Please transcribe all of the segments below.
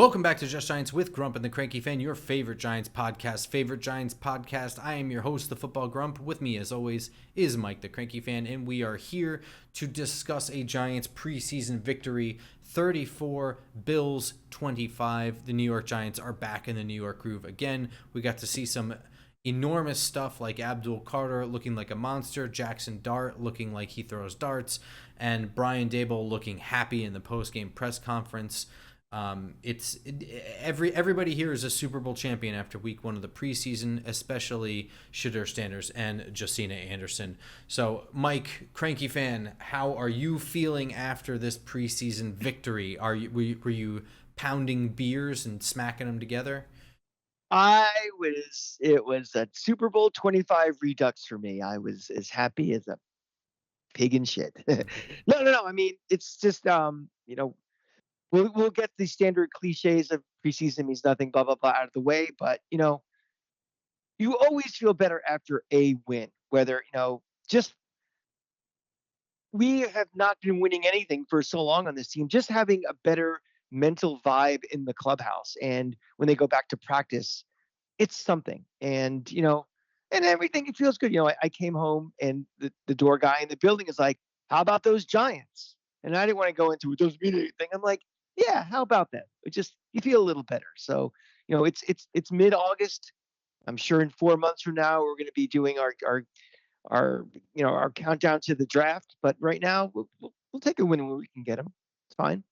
Welcome back to Just Giants with Grump and the Cranky Fan, your favorite Giants podcast. I am your host, the Football Grump. With me, as always, is Mike, the Cranky Fan, and we are here to discuss a Giants preseason victory, 34, Bills 25. The New York Giants are back in the New York groove again. We got to see some enormous stuff like Abdul Carter looking like a monster, Jaxson Dart looking like he throws darts, and Brian Daboll looking happy in the post-game press conference. Everybody here is a Super Bowl champion after week one of the preseason, especially Shedeur Sanders and Josina Anderson. So, Mike, Cranky Fan, how are you feeling after this preseason victory? Were you pounding beers and smacking them together? It was a Super Bowl 25 redux for me. I was as happy as a pig in shit. No. I mean, it's just, we'll get the standard cliches of preseason means nothing, blah, blah, blah out of the way. But, you always feel better after a win, whether, just we have not been winning anything for so long on this team, just having a better mental vibe in the clubhouse. And when they go back to practice, it's something. And everything, it feels good. I came home and the door guy in the building is like, how about those Giants? And I didn't want to go into it doesn't mean anything. I'm like, yeah, how about that? It just, you feel a little better. So, it's mid-August. I'm sure in 4 months from now, we're going to be doing our countdown to the draft. But right now, we'll take a win when we can get them. It's fine.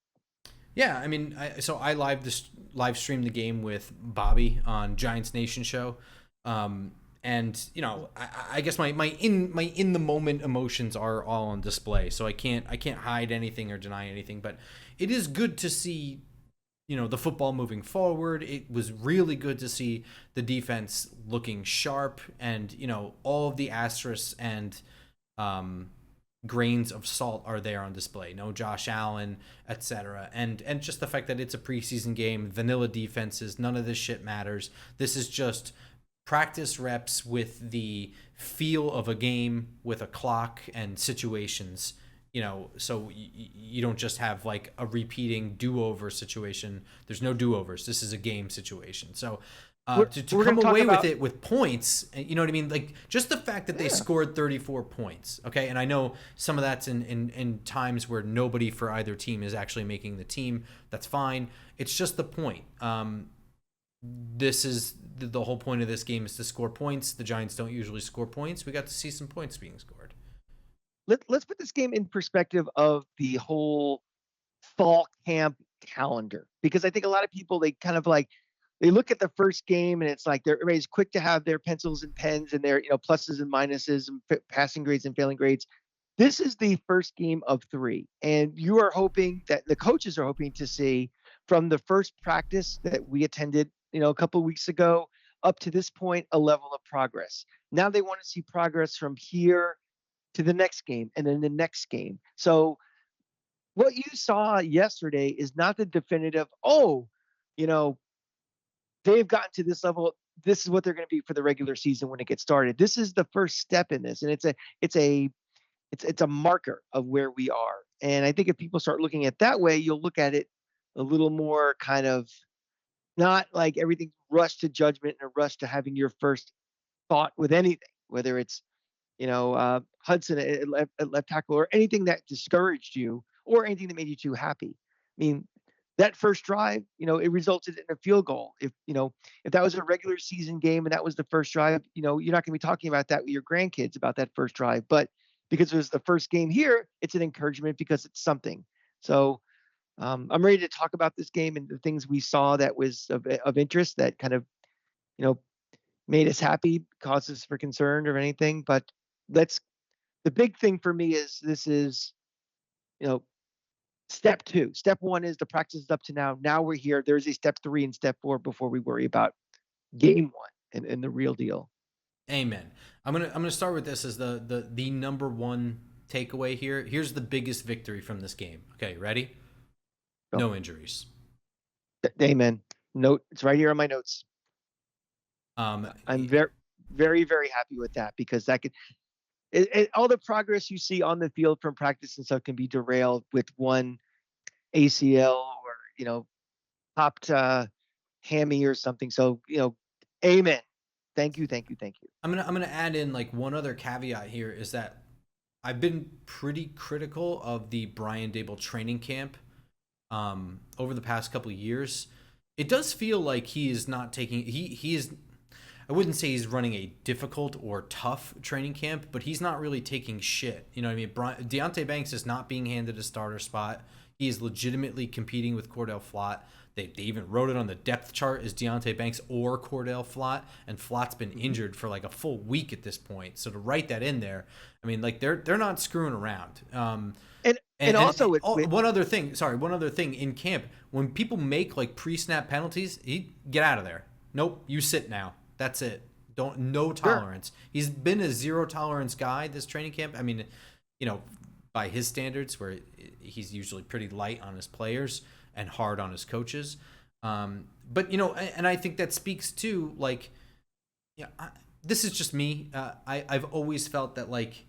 Yeah, I mean, I live streamed the game with Bobby on Giants Nation show, and I guess my in the moment emotions are all on display, so I can't hide anything or deny anything. But it is good to see, the football moving forward. It was really good to see the defense looking sharp, and all of the asterisks and grains of salt are there on display. No Josh Allen, etc. And just the fact that it's a preseason game, vanilla defenses, none of this shit matters. This is just practice reps with the feel of a game with a clock and situations. So you don't just have like a repeating do-over situation. There's no do-overs. This is a game situation. So to come away with it with points, you know what I mean? Like, just the fact that they scored 34 points, okay? And I know some of that's in times where nobody for either team is actually making the team. That's fine. It's just the point. This is the whole point of this game is to score points. The Giants don't usually score points. We got to see some points being scored. Let's put this game in perspective of the whole fall camp calendar, because I think a lot of people, they kind of like, they look at the first game and it's like everybody's quick to have their pencils and pens and their pluses and minuses and passing grades and failing grades. This is the first game of 3, and you are hoping that the coaches are hoping to see from the first practice that we attended, a couple of weeks ago, up to this point, a level of progress. Now they want to see progress from here to the next game and then the next game. So what you saw yesterday is not the definitive, they've gotten to this level. This is what they're going to be for the regular season when it gets started. This is the first step in this. And it's a marker of where we are. And I think if people start looking at it that way, you'll look at it a little more kind of not like everything rushed to judgment and a rush to having your first thought with anything, whether it's, Hudson at left tackle or anything that discouraged you or anything that made you too happy. I mean, that first drive, it resulted in a field goal. If that was a regular season game and that was the first drive, you're not going to be talking about that with your grandkids about that first drive. But because it was the first game here, it's an encouragement because it's something. So I'm ready to talk about this game and the things we saw that was of interest that kind of, made us happy, caused us for concern or anything. But the big thing for me is this is, step 2. Step 1 is the practice is up to now. Now we're here. There's a step 3 and step 4 before we worry about game 1 and the real deal. Amen. I'm gonna start with this as the number one takeaway here. Here's the biggest victory from this game. Okay, ready? Go. No injuries. Amen. Note, it's right here on my notes. I'm very, very, very happy with that, because that could all the progress you see on the field from practice and stuff can be derailed with one ACL or popped hammy or something. So, amen. Thank you, thank you, thank you. I'm gonna add in like one other caveat here is that I've been pretty critical of the Brian Dable training camp over the past couple of years. It does feel like he is not taking he is I wouldn't say he's running a difficult or tough training camp, but he's not really taking shit. You know what I mean? Deonte Banks is not being handed a starter spot. He is legitimately competing with Cordell Flott. They even wrote it on the depth chart as Deonte Banks or Cordell Flott, and Flott's been injured for like a full week at this point. So to write that in there, I mean, like they're not screwing around. And also, one other thing in camp, when people make like pre-snap penalties, get out of there. Nope, you sit now. That's it. No tolerance. Sure. He's been a zero tolerance guy this training camp. I mean, by his standards, where he's usually pretty light on his players and hard on his coaches. But and I think that speaks to like, this is just me. I've always felt that like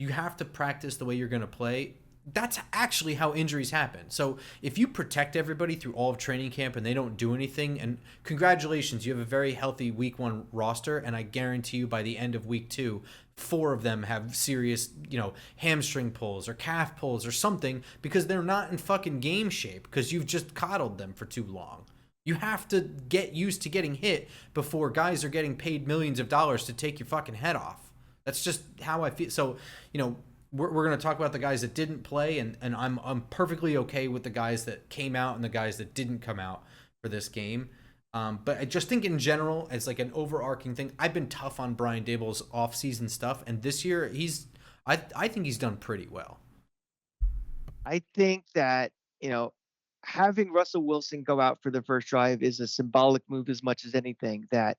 you have to practice the way you're going to play. That's actually how injuries happen. So if you protect everybody through all of training camp and they don't do anything, and congratulations, you have a very healthy week 1 roster, and I guarantee you by the end of week 2, 4 of them have serious, hamstring pulls or calf pulls or something because they're not in fucking game shape because you've just coddled them for too long. You have to get used to getting hit before guys are getting paid millions of dollars to take your fucking head off. That's just how I feel. So, we're going to talk about the guys that didn't play, and I'm perfectly okay with the guys that came out and the guys that didn't come out for this game. But I just think in general, as like an overarching thing, I've been tough on Brian Dable's offseason stuff, and this year I think he's done pretty well. I think that, having Russell Wilson go out for the first drive is a symbolic move as much as anything, that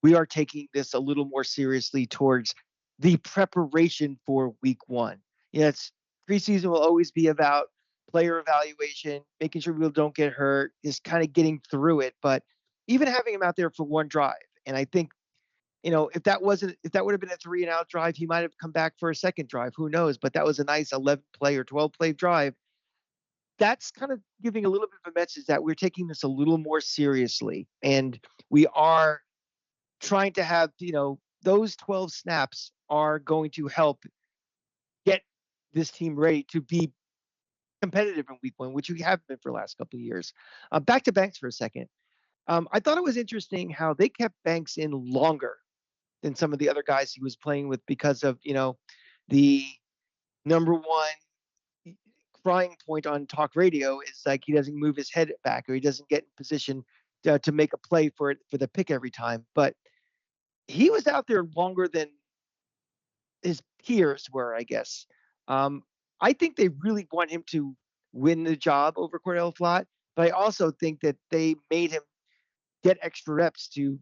we are taking this a little more seriously towards the preparation for week 1. It's preseason will always be about player evaluation, making sure people don't get hurt, just kind of getting through it. But even having him out there for one drive, and I think, if that would have been a 3-and-out drive, he might have come back for a second drive. Who knows? But that was a nice 11-play or 12-play drive. That's kind of giving a little bit of a message that we're taking this a little more seriously, and we are trying to have, those 12 snaps are going to help get this team ready to be competitive in week 1, which we have been for the last couple of years. Back to Banks for a second. I thought it was interesting how they kept Banks in longer than some of the other guys he was playing with because of, the number one crying point on talk radio is like he doesn't move his head back or he doesn't get in position to make a play for the pick every time. But he was out there longer than his peers were, I guess. I think they really want him to win the job over Cordell Flott, but I also think that they made him get extra reps to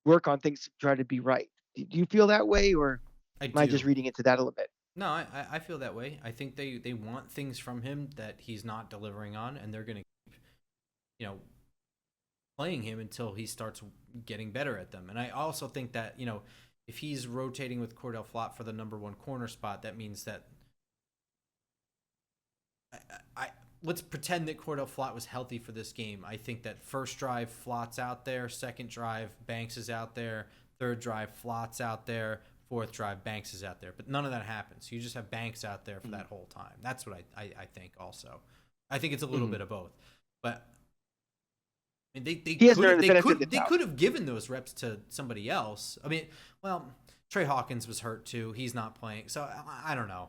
work on things to try to be right. Do you feel that way, or am I just reading into that a little bit? No, I feel that way. I think they want things from him that he's not delivering on, and they're going to keep, playing him until he starts getting better at them. And I also think that, if he's rotating with Cordell Flott for the number 1 corner spot, that means that let's pretend that Cordell Flott was healthy for this game. I think that first drive, Flott's out there. Second drive, Banks is out there. Third drive, Flott's out there. Fourth drive, Banks is out there. But none of that happens. You just have Banks out there for that whole time. That's what I think also. I think it's a little bit of both. But I mean, they could have given those reps to somebody else. I mean, well, Trey Hawkins was hurt too. He's not playing. So I don't know.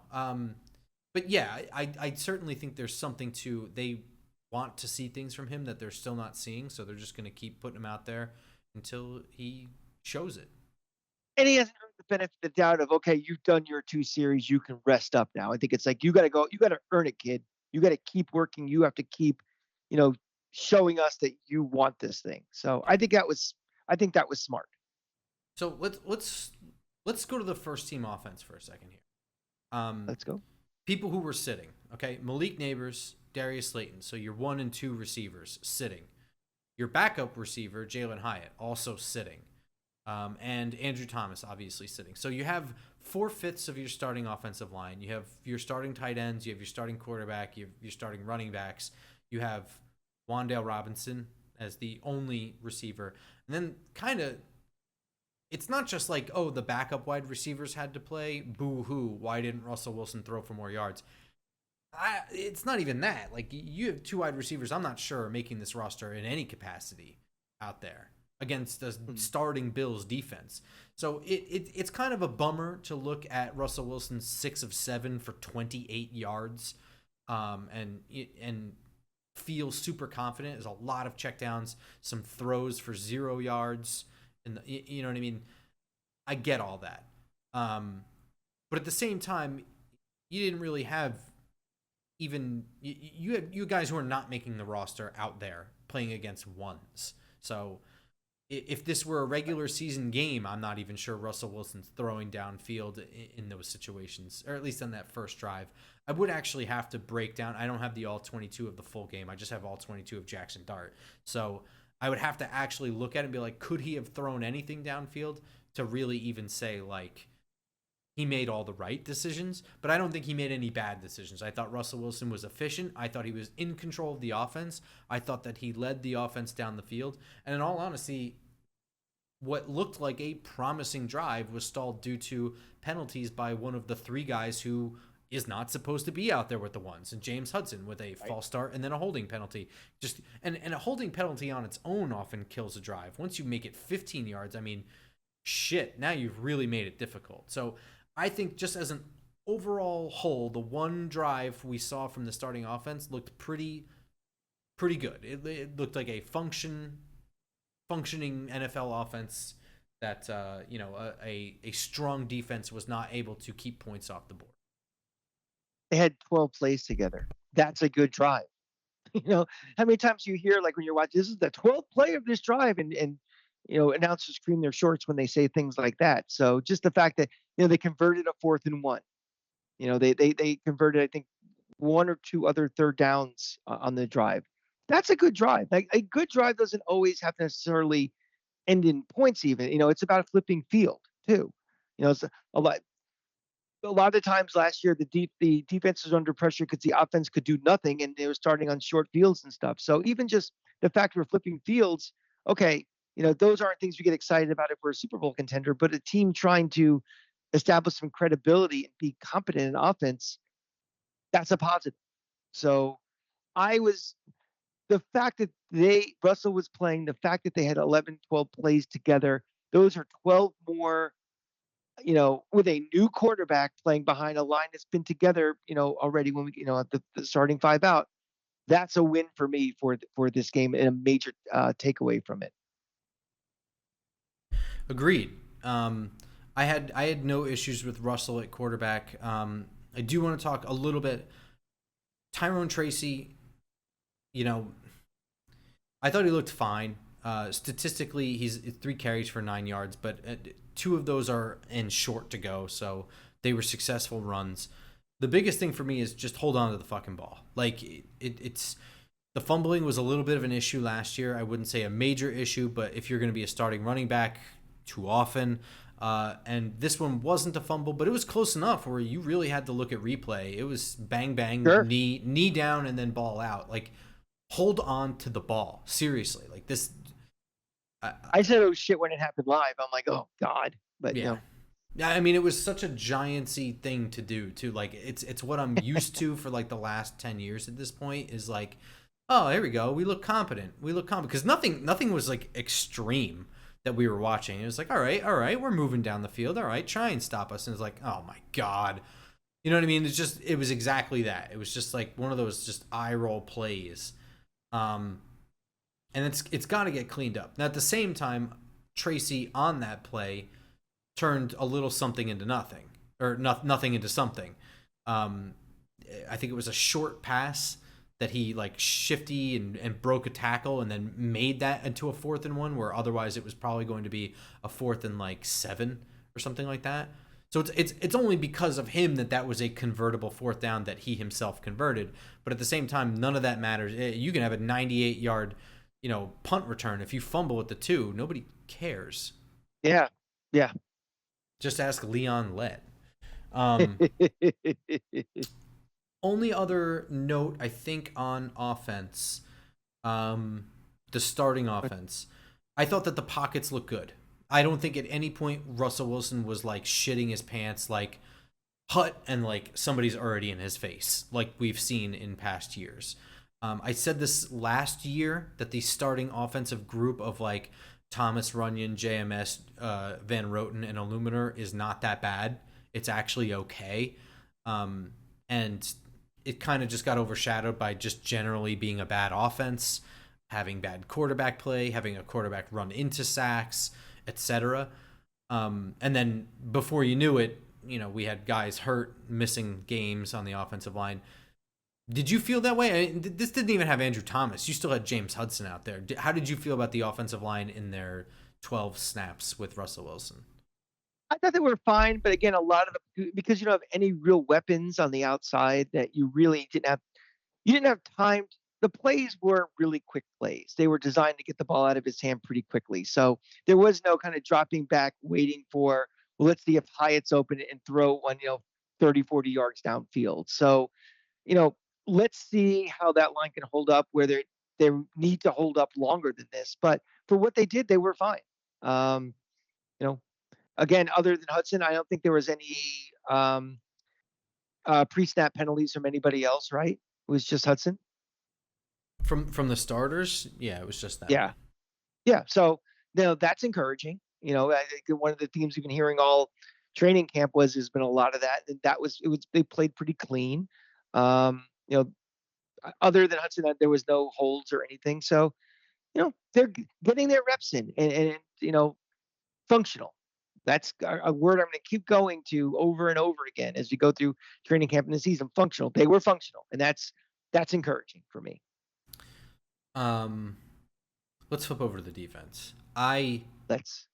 But yeah, I certainly think there's something to, they want to see things from him that they're still not seeing. So they're just going to keep putting him out there until he shows it. And he hasn't earned the benefit of the doubt of, okay, you've done your 2 series. You can rest up now. I think it's like, you got to earn it, kid. You got to keep working. You have to keep, showing us that you want this thing. So I think that was smart. So let's go to the first team offense for a second here. Let's go. People who were sitting, okay? Malik Neighbors, Darius Slayton. So your 1 and 2 receivers sitting. Your backup receiver, Jalen Hyatt, also sitting. And Andrew Thomas, obviously sitting. So you have 4/5 of your starting offensive line. You have your starting tight ends. You have your starting quarterback. You have your starting running backs. You have Wan'Dale Robinson as the only receiver. And then kind of, it's not just like, oh, the backup wide receivers had to play. Boo hoo. Why didn't Russell Wilson throw for more yards? It's not even that. Like, you have two wide receivers, I'm not sure, making this roster in any capacity out there against the starting Bills defense. So it's kind of a bummer to look at Russell Wilson's 6 of 7 for 28 yards, and feel super confident. There's a lot of checkdowns, some throws for 0 yards, and you know what I mean. I get all that, but at the same time, you didn't really have even you had you guys who are not making the roster out there playing against ones. So if this were a regular season game, I'm not even sure Russell Wilson's throwing downfield in those situations, or at least on that first drive. I would actually have to break down. I don't have the all 22 of the full game. I just have all 22 of Jaxson Dart. So I would have to actually look at it and be like, could he have thrown anything downfield to really even say, like, he made all the right decisions? But I don't think he made any bad decisions. I thought Russell Wilson was efficient. I thought he was in control of the offense. I thought that he led the offense down the field. And in all honesty, what looked like a promising drive was stalled due to penalties by one of the three guys who is not supposed to be out there with the ones, and James Hudson with a false start and then a holding penalty. And a holding penalty on its own often kills a drive. Once you make it 15 yards, I mean, shit, now you've really made it difficult. So I think just as an overall whole, the one drive we saw from the starting offense looked pretty good. It looked like a functioning NFL offense that a strong defense was not able to keep points off the board. They had 12 plays together. That's a good drive. How many times you hear, like, when you're watching, this is the 12th play of this drive, and announcers cream their shorts when they say things like that. So just the fact that they converted a 4th and 1. They converted, I think, 1 or 2 other third downs on the drive. That's a good drive. Like, a good drive doesn't always have to necessarily end in points. Even it's about flipping field too. It's a lot of the times last year, the defense was under pressure because the offense could do nothing, and they were starting on short fields and stuff. So even just the fact we're flipping fields, okay, those aren't things we get excited about if we're a Super Bowl contender, but a team trying to establish some credibility and be competent in offense, that's a positive. So the fact that Russell was playing, the fact that they had 11, 12 plays together, those are 12 more, with a new quarterback playing behind a line that's been together, already when we, at the starting 5 out. That's a win for me for this game, and a major takeaway from it. Agreed. I had no issues with Russell at quarterback. I do want to talk a little bit. Tyrone Tracy, I thought he looked fine. Statistically, he's 3 carries for 9 yards, but 2 of those are in short to go, so they were successful runs. The biggest thing for me is just hold on to the fucking ball. Like, it's the fumbling was a little bit of an issue last year. I wouldn't say a major issue, but if you're going to be a starting running back too often, and this one wasn't a fumble, but it was close enough where you really had to look at replay. It was bang bang, sure. knee down, and then ball out. Like, hold on to the ball, seriously. Like this. I said, oh shit, when it happened live. I'm like, oh god, but yeah. Yeah, I mean, it was such a giantsy thing to do too. Like, it's what I'm used to for like the last 10 years at this point. Is like, oh, here we go. We look competent. Because nothing was like extreme that we were watching. It was like, all right, we're moving down the field. All right, try and stop us. And it's like, oh my god, you know what I mean? It was exactly that. It was just like one of those just eye roll plays. And it's got to get cleaned up. Now, at the same time, Tracy on that play turned a little something into nothing, or nothing into something. I think it was a short pass that he like shifty and broke a tackle, and then made that into a 4th and 1, where otherwise it was probably going to be a 4th and like 7 or something like that. So it's only because of him that was a convertible 4th down that he himself converted. But at the same time, none of that matters. You can have a 98-yard, punt return. If you fumble at the 2, nobody cares. Yeah. Just ask Leon Lett. Only other note, I think, on offense, the starting offense, I thought that the pockets looked good. I don't think at any point Russell Wilson was like shitting his pants like hut and like somebody's already in his face like we've seen in past years. I said this last year that the starting offensive group of like Thomas Runyon, JMS, Van Roten, and Illuminator is not that bad. It's actually okay. And it kind of just got overshadowed by just generally being a bad offense, having bad quarterback play, having a quarterback run into sacks, etc. And then before you knew it, we had guys hurt, missing games on the offensive line. Did you feel that way? I mean, this didn't even have Andrew Thomas. You still had James Hudson out there. How did you feel about the offensive line in their 12 snaps with Russell Wilson? I thought they were fine, but again, a lot of because you don't have any real weapons on the outside that you really didn't have. You didn't have time. The plays weren't really quick plays. They were designed to get the ball out of his hand pretty quickly. So there was no kind of dropping back, waiting for, well, let's see if Hyatt's open and throw one, 30, 40 yards downfield. So, let's see how that line can hold up where they need to hold up longer than this. But for what they did, they were fine. You know, Again, other than Hudson, I don't think there was any pre-snap penalties from anybody else, right? It was just Hudson. From the starters, yeah, it was just that. Yeah. Yeah. So, that's encouraging. I think one of the themes we've been hearing all training camp has been a lot of that. And they played pretty clean. Other than Hudson, there was no holds or anything. So, they're getting their reps in and functional. That's a word I'm going to keep going to over and over again as we go through training camp in the season. Functional. They were functional, and that's encouraging for me. Let's flip over to the defense. I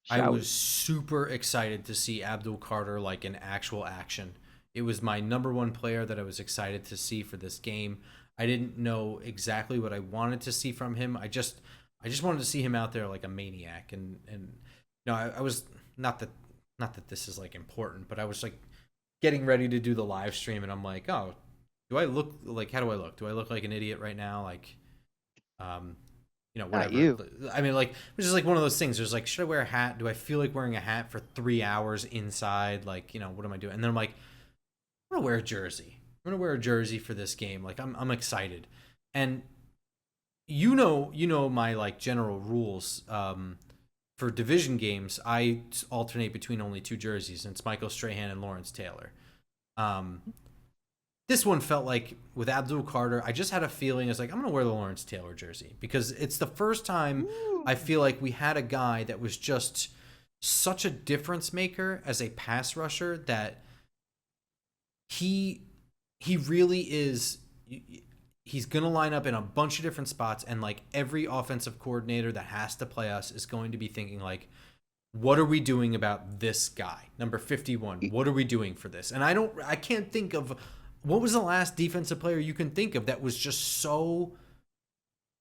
was super excited to see Abdul Carter like in actual action. It was my number one player that I was excited to see for this game. I didn't know exactly what I wanted to see from him. I just wanted to see him out there like a maniac, and I was not that this is like important, but I was like getting ready to do the live stream, and I'm like, oh, do I look like, how do I look? Do I look like an idiot right now? Like, whatever. Not you. I mean, like, which is like one of those things. There's like, should I wear a hat? Do I feel like wearing a hat for 3 hours inside? Like, what am I doing? And then I'm like, I'm gonna wear a jersey. I'm gonna wear a jersey for this game. Like, I'm excited, and my like general rules. For division games, I alternate between only 2 jerseys, and it's Michael Strahan and Lawrence Taylor. This one felt like with Abdul Carter, I just had a feeling. I was like, I'm going to wear the Lawrence Taylor jersey because it's the first time I feel like we had a guy that was just such a difference maker as a pass rusher that he really is. He's going to line up in a bunch of different spots, and like every offensive coordinator that has to play us is going to be thinking like, what are we doing about this guy? Number 51. What are we doing for this? And I can't think of what was the last defensive player you can think of that was just so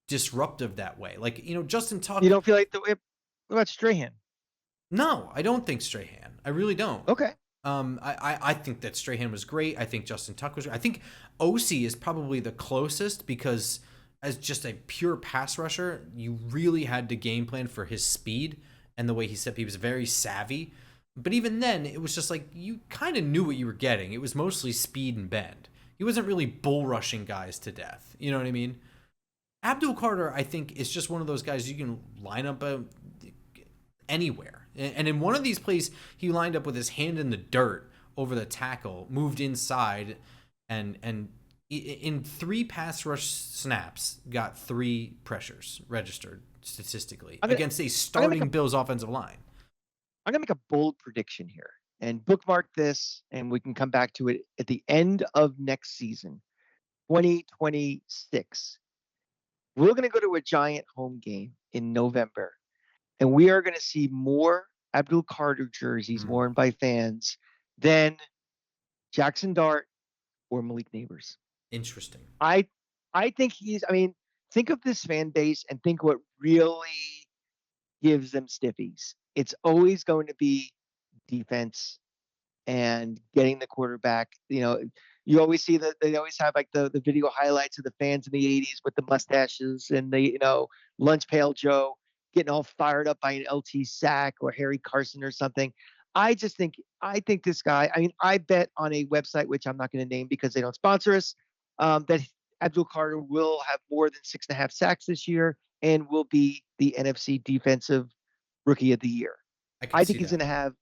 disruptive that way. Like, Justin Tucker. You don't feel like what about Strahan? No, I don't think Strahan. I really don't. Okay. I think that Strahan was great. I think Justin Tucker was great. I think OC is probably the closest because as just a pure pass rusher, you really had to game plan for his speed and the way he set. He was very savvy. But even then, it was just like you kind of knew what you were getting. It was mostly speed and bend. He wasn't really bull rushing guys to death. You know what I mean? Abdul Carter, I think, is just one of those guys you can line up anywhere. And in one of these plays, he lined up with his hand in the dirt over the tackle, moved inside, and in 3 pass rush snaps, got 3 pressures registered statistically against a starting Bills offensive line. I'm going to make a bold prediction here and bookmark this, and we can come back to it at the end of next season, 2026. We're going to go to a Giant home game in November, and we are going to see more Abdul Carter jerseys worn by fans than Jaxson Dart or Malik Neighbors. Interesting. I think think of this fan base and think what really gives them stiffies. It's always going to be defense and getting the quarterback. You always see that they always have like the video highlights of the fans in the 80s with the mustaches and the Lunch Pail Joe getting all fired up by an LT sack or Harry Carson or something. I think this guy. I mean, I bet on a website which I'm not going to name because they don't sponsor us, that Abdul Carter will have more than 6.5 sacks this year and will be the NFC Defensive Rookie of the Year. I could I see think he's that. going to have.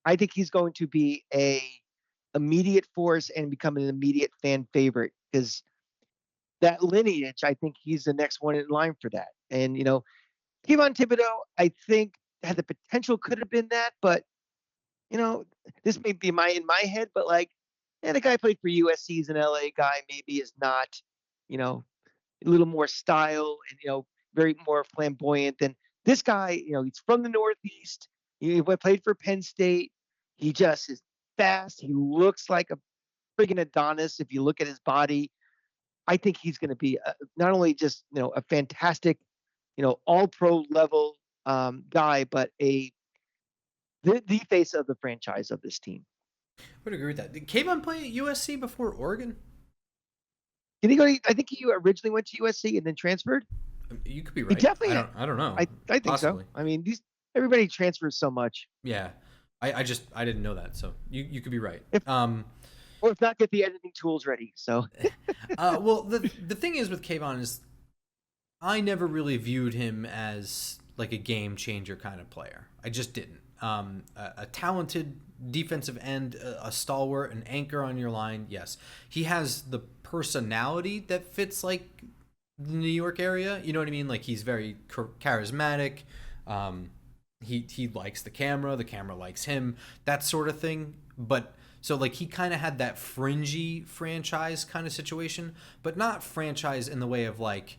I think he's going to be a immediate force and become an immediate fan favorite because that lineage. I think he's the next one in line for that. And Kayvon Thibodeau, I think had the potential could have been that, but this may be in my head, but like, the guy played for USC. He's an LA guy. Maybe is not, you know, a little more style and very more flamboyant than this guy. He's from the Northeast. He played for Penn State. He just is fast. He looks like a friggin' Adonis. If you look at his body, I think he's going to be not only just a fantastic, all pro level guy, but the face of the franchise of this team. I would agree with that. Did Kayvon play at USC before Oregon? Did he go? I think he originally went to USC and then transferred. You could be He right. definitely. I don't know. I think Possibly. so. I mean, everybody transfers so much. Yeah. I didn't know that. So you could be right. Or if not, get the editing tools ready. So. Well, the thing is with Kayvon is I never really viewed him as like a game changer kind of player. I just didn't. A talented defensive end, a stalwart, an anchor on your line. Yes, he has the personality that fits like the New York area. You know what I mean? Like he's very charismatic. He likes the camera. The camera likes him. That sort of thing. But so like he kind of had that fringy franchise kind of situation, but not franchise in the way of like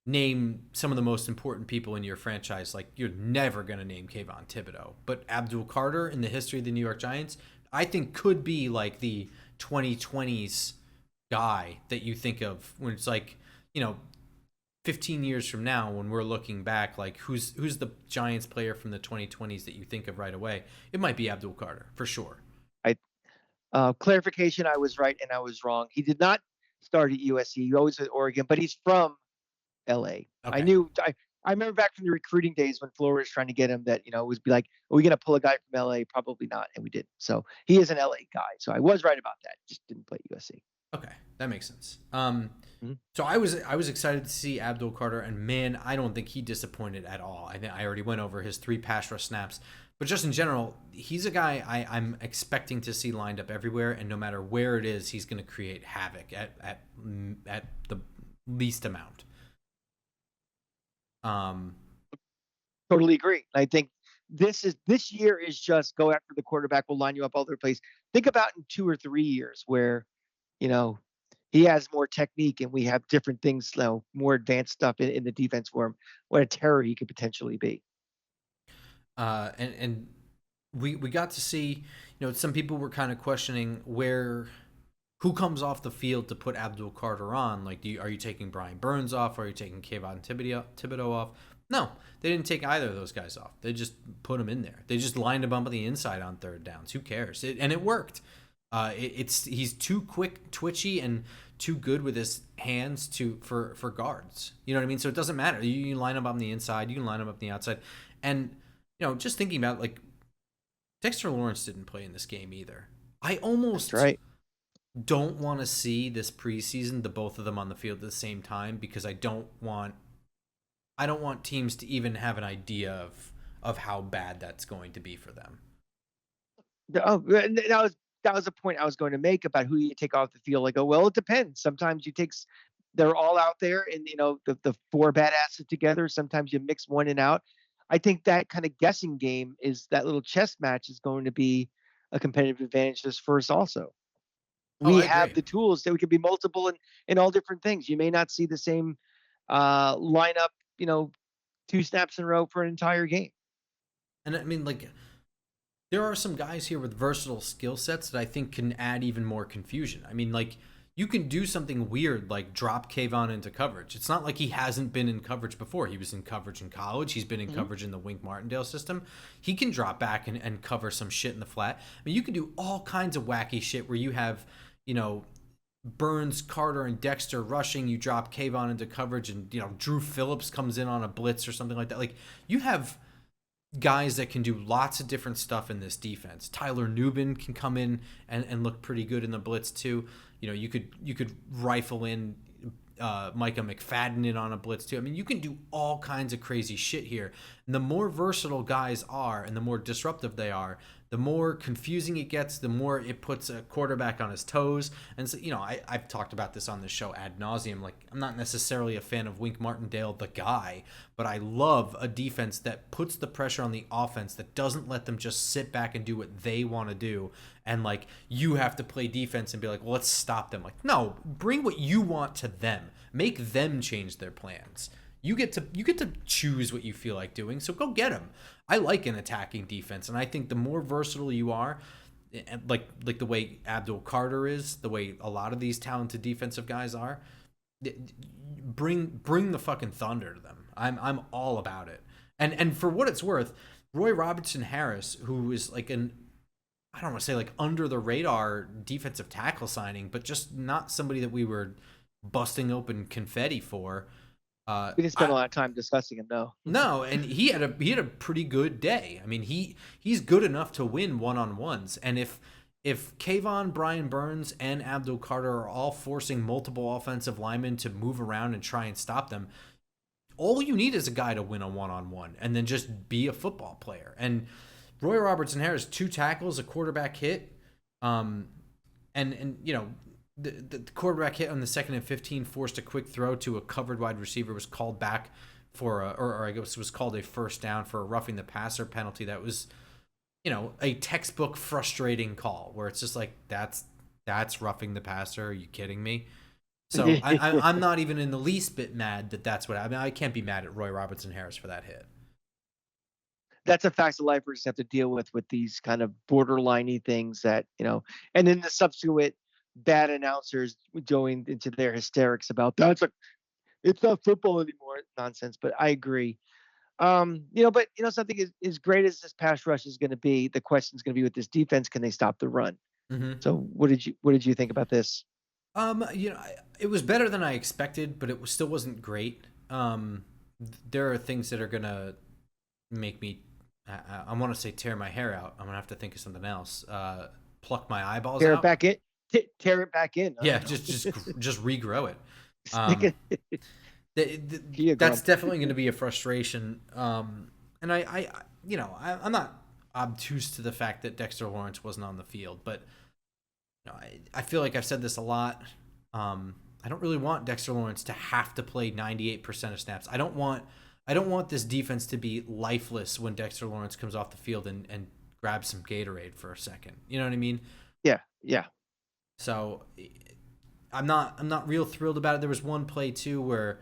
name some of the most important people in your franchise. Like you're never going to name Kayvon Thibodeau, but Abdul Carter in the history of the New York Giants, I think could be like the 2020s guy that you think of when it's like, 15 years from now when we're looking back, like who's the Giants player from the 2020s that you think of right away? It might be Abdul Carter for sure. Clarification, I was right and I was wrong. He did not start at USC. He always at Oregon, but he's from LA. Okay. I remember back from the recruiting days when Florida was trying to get him that, it was be like, are we going to pull a guy from LA? Probably not. And we didn't. So he is an LA guy. So I was right about that. Just didn't play at USC. Okay. That makes sense. So I was excited to see Abdul Carter, and man, I don't think he disappointed at all. I already went over his 3 pass rush snaps, but just in general, he's a guy I'm expecting to see lined up everywhere, and no matter where it is, he's going to create havoc at the least amount. Totally agree. I think this year is just go after the quarterback. We'll line you up all over the place. Think about in 2 or 3 years where, he has more technique and we have different things, more advanced stuff in the defense for him. What a terror he could potentially be. And we got to see, some people were kind of questioning who comes off the field to put Abdul Carter on. Like, are you taking Brian Burns off? Or are you taking Kayvon Thibodeau off? No, they didn't take either of those guys off. They just put him in there. They just lined him up on the inside on third downs. Who cares? And it worked. He's too quick, twitchy, and too good with his hands for guards. You know what I mean? So it doesn't matter. You can line him up on the inside. You can line him up on the outside. And, just thinking about it, like, Dexter Lawrence didn't play in this game either. I almost don't want to see this preseason, the both of them on the field at the same time, because I don't want teams to even have an idea of how bad that's going to be for them. Oh, that was a point I was going to make about who you take off the field. Like, well, it depends. Sometimes they're all out there and, the 4 badasses together. Sometimes you mix one and out. I think that kind of guessing game that little chess match is going to be a competitive advantage this first also. We have the tools that we can be multiple in all different things. You may not see the same lineup, 2 snaps in a row for an entire game. And I mean, like, there are some guys here with versatile skill sets that I think can add even more confusion. I mean, like, you can do something weird like drop Kayvon into coverage. It's not like he hasn't been in coverage before. He was in coverage in college. He's been in coverage in the Wink Martindale system. He can drop back and cover some shit in the flat. I mean, you can do all kinds of wacky shit where you have, Burns, Carter, and Dexter rushing, you drop Kayvon into coverage, and Drew Phillips comes in on a blitz or something like that. Like, you have guys that can do lots of different stuff in this defense. Tyler Nubin can come in and look pretty good in the blitz too. You could rifle in Micah McFadden in on a blitz too. I mean, you can do all kinds of crazy shit here. And the more versatile guys are and the more disruptive they are, the more confusing it gets, the more it puts a quarterback on his toes. And so, I've talked about this on the show ad nauseum. Like, I'm not necessarily a fan of Wink Martindale, the guy, but I love a defense that puts the pressure on the offense, that doesn't let them just sit back and do what they want to do. And like, you have to play defense and be like, well, let's stop them. Like, no, bring what you want to them. Make them change their plans. You get to choose what you feel like doing, so go get them. I like an attacking defense, and I think the more versatile you are, like the way Abdul Carter is, the way a lot of these talented defensive guys are, bring the fucking thunder to them. I'm all about it. And for what it's worth, Roy Robertson Harris, who is like I don't want to say like under the radar defensive tackle signing, but just not somebody that we were busting open confetti for. We didn't spend a lot of time discussing him, though. No, and he had a pretty good day. I mean, he's good enough to win one-on-ones. And if Kayvon, Brian Burns, and Abdul Carter are all forcing multiple offensive linemen to move around and try and stop them, all you need is a guy to win a one-on-one and then just be a football player. And Roy Robertson Harris, 2 tackles, a quarterback hit, and the quarterback hit on the 2nd and 15, forced a quick throw to a covered wide receiver, was called back for or I guess was called a first down for a roughing the passer penalty. That was, a textbook frustrating call where it's just like, that's roughing the passer. Are you kidding me? So I'm not even in the least bit mad that's what I mean. I can't be mad at Roy Robertson Harris for that hit. That's a fact of life we just have to deal with these kind of borderliney things that, and then the subsequent bad announcers going into their hysterics about it's not football anymore nonsense. But I agree. But something as great as this pass rush is going to be, the question is going to be with this defense, can they stop the run? Mm-hmm. So what did you think about this? It was better than I expected, but it still wasn't great. There are things that are gonna make me, I want to say tear my hair out. I'm gonna have to think of something else. Pluck my eyeballs out. Tear it back in. Yeah, just regrow it. That's definitely going to be a frustration. And I'm not obtuse to the fact that Dexter Lawrence wasn't on the field, but I feel like I've said this a lot. I don't really want Dexter Lawrence to have to play 98% of snaps. I don't want this defense to be lifeless when Dexter Lawrence comes off the field and grabs some Gatorade for a second. You know what I mean? Yeah. So I'm not real thrilled about it. There was one play too where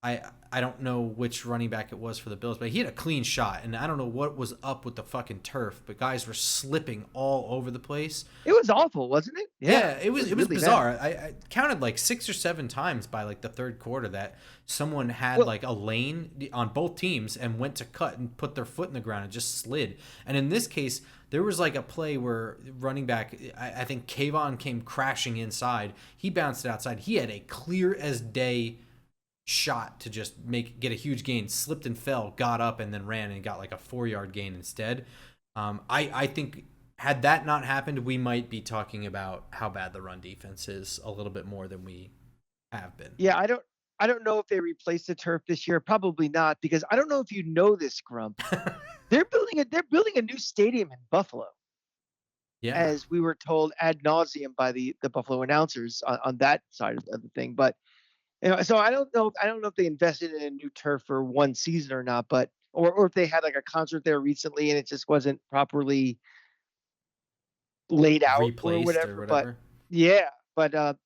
I don't know which running back it was for the Bills, but he had a clean shot, and I don't know what was up with the fucking turf, but guys were slipping all over the place. It was awful, wasn't it? Yeah, it was really bizarre. I counted like 6 or 7 times by like the third quarter that someone had like a lane on both teams and went to cut and put their foot in the ground and just slid. And in this case, there was like a play where running back, I think Kayvon came crashing inside. He bounced it outside. He had a clear as day shot to just get a huge gain, slipped and fell, got up, and then ran and got like a 4-yard gain instead. I think had that not happened, we might be talking about how bad the run defense is a little bit more than we have been. Yeah, I don't know if they replaced the turf this year. Probably not, because I don't know if you know this, Grump. They're building a new stadium in Buffalo. Yeah, as we were told ad nauseum by the Buffalo announcers on that side of the thing. But so I don't know if they invested in a new turf for one season or not, but or if they had like a concert there recently and it just wasn't properly laid out or whatever. But yeah, but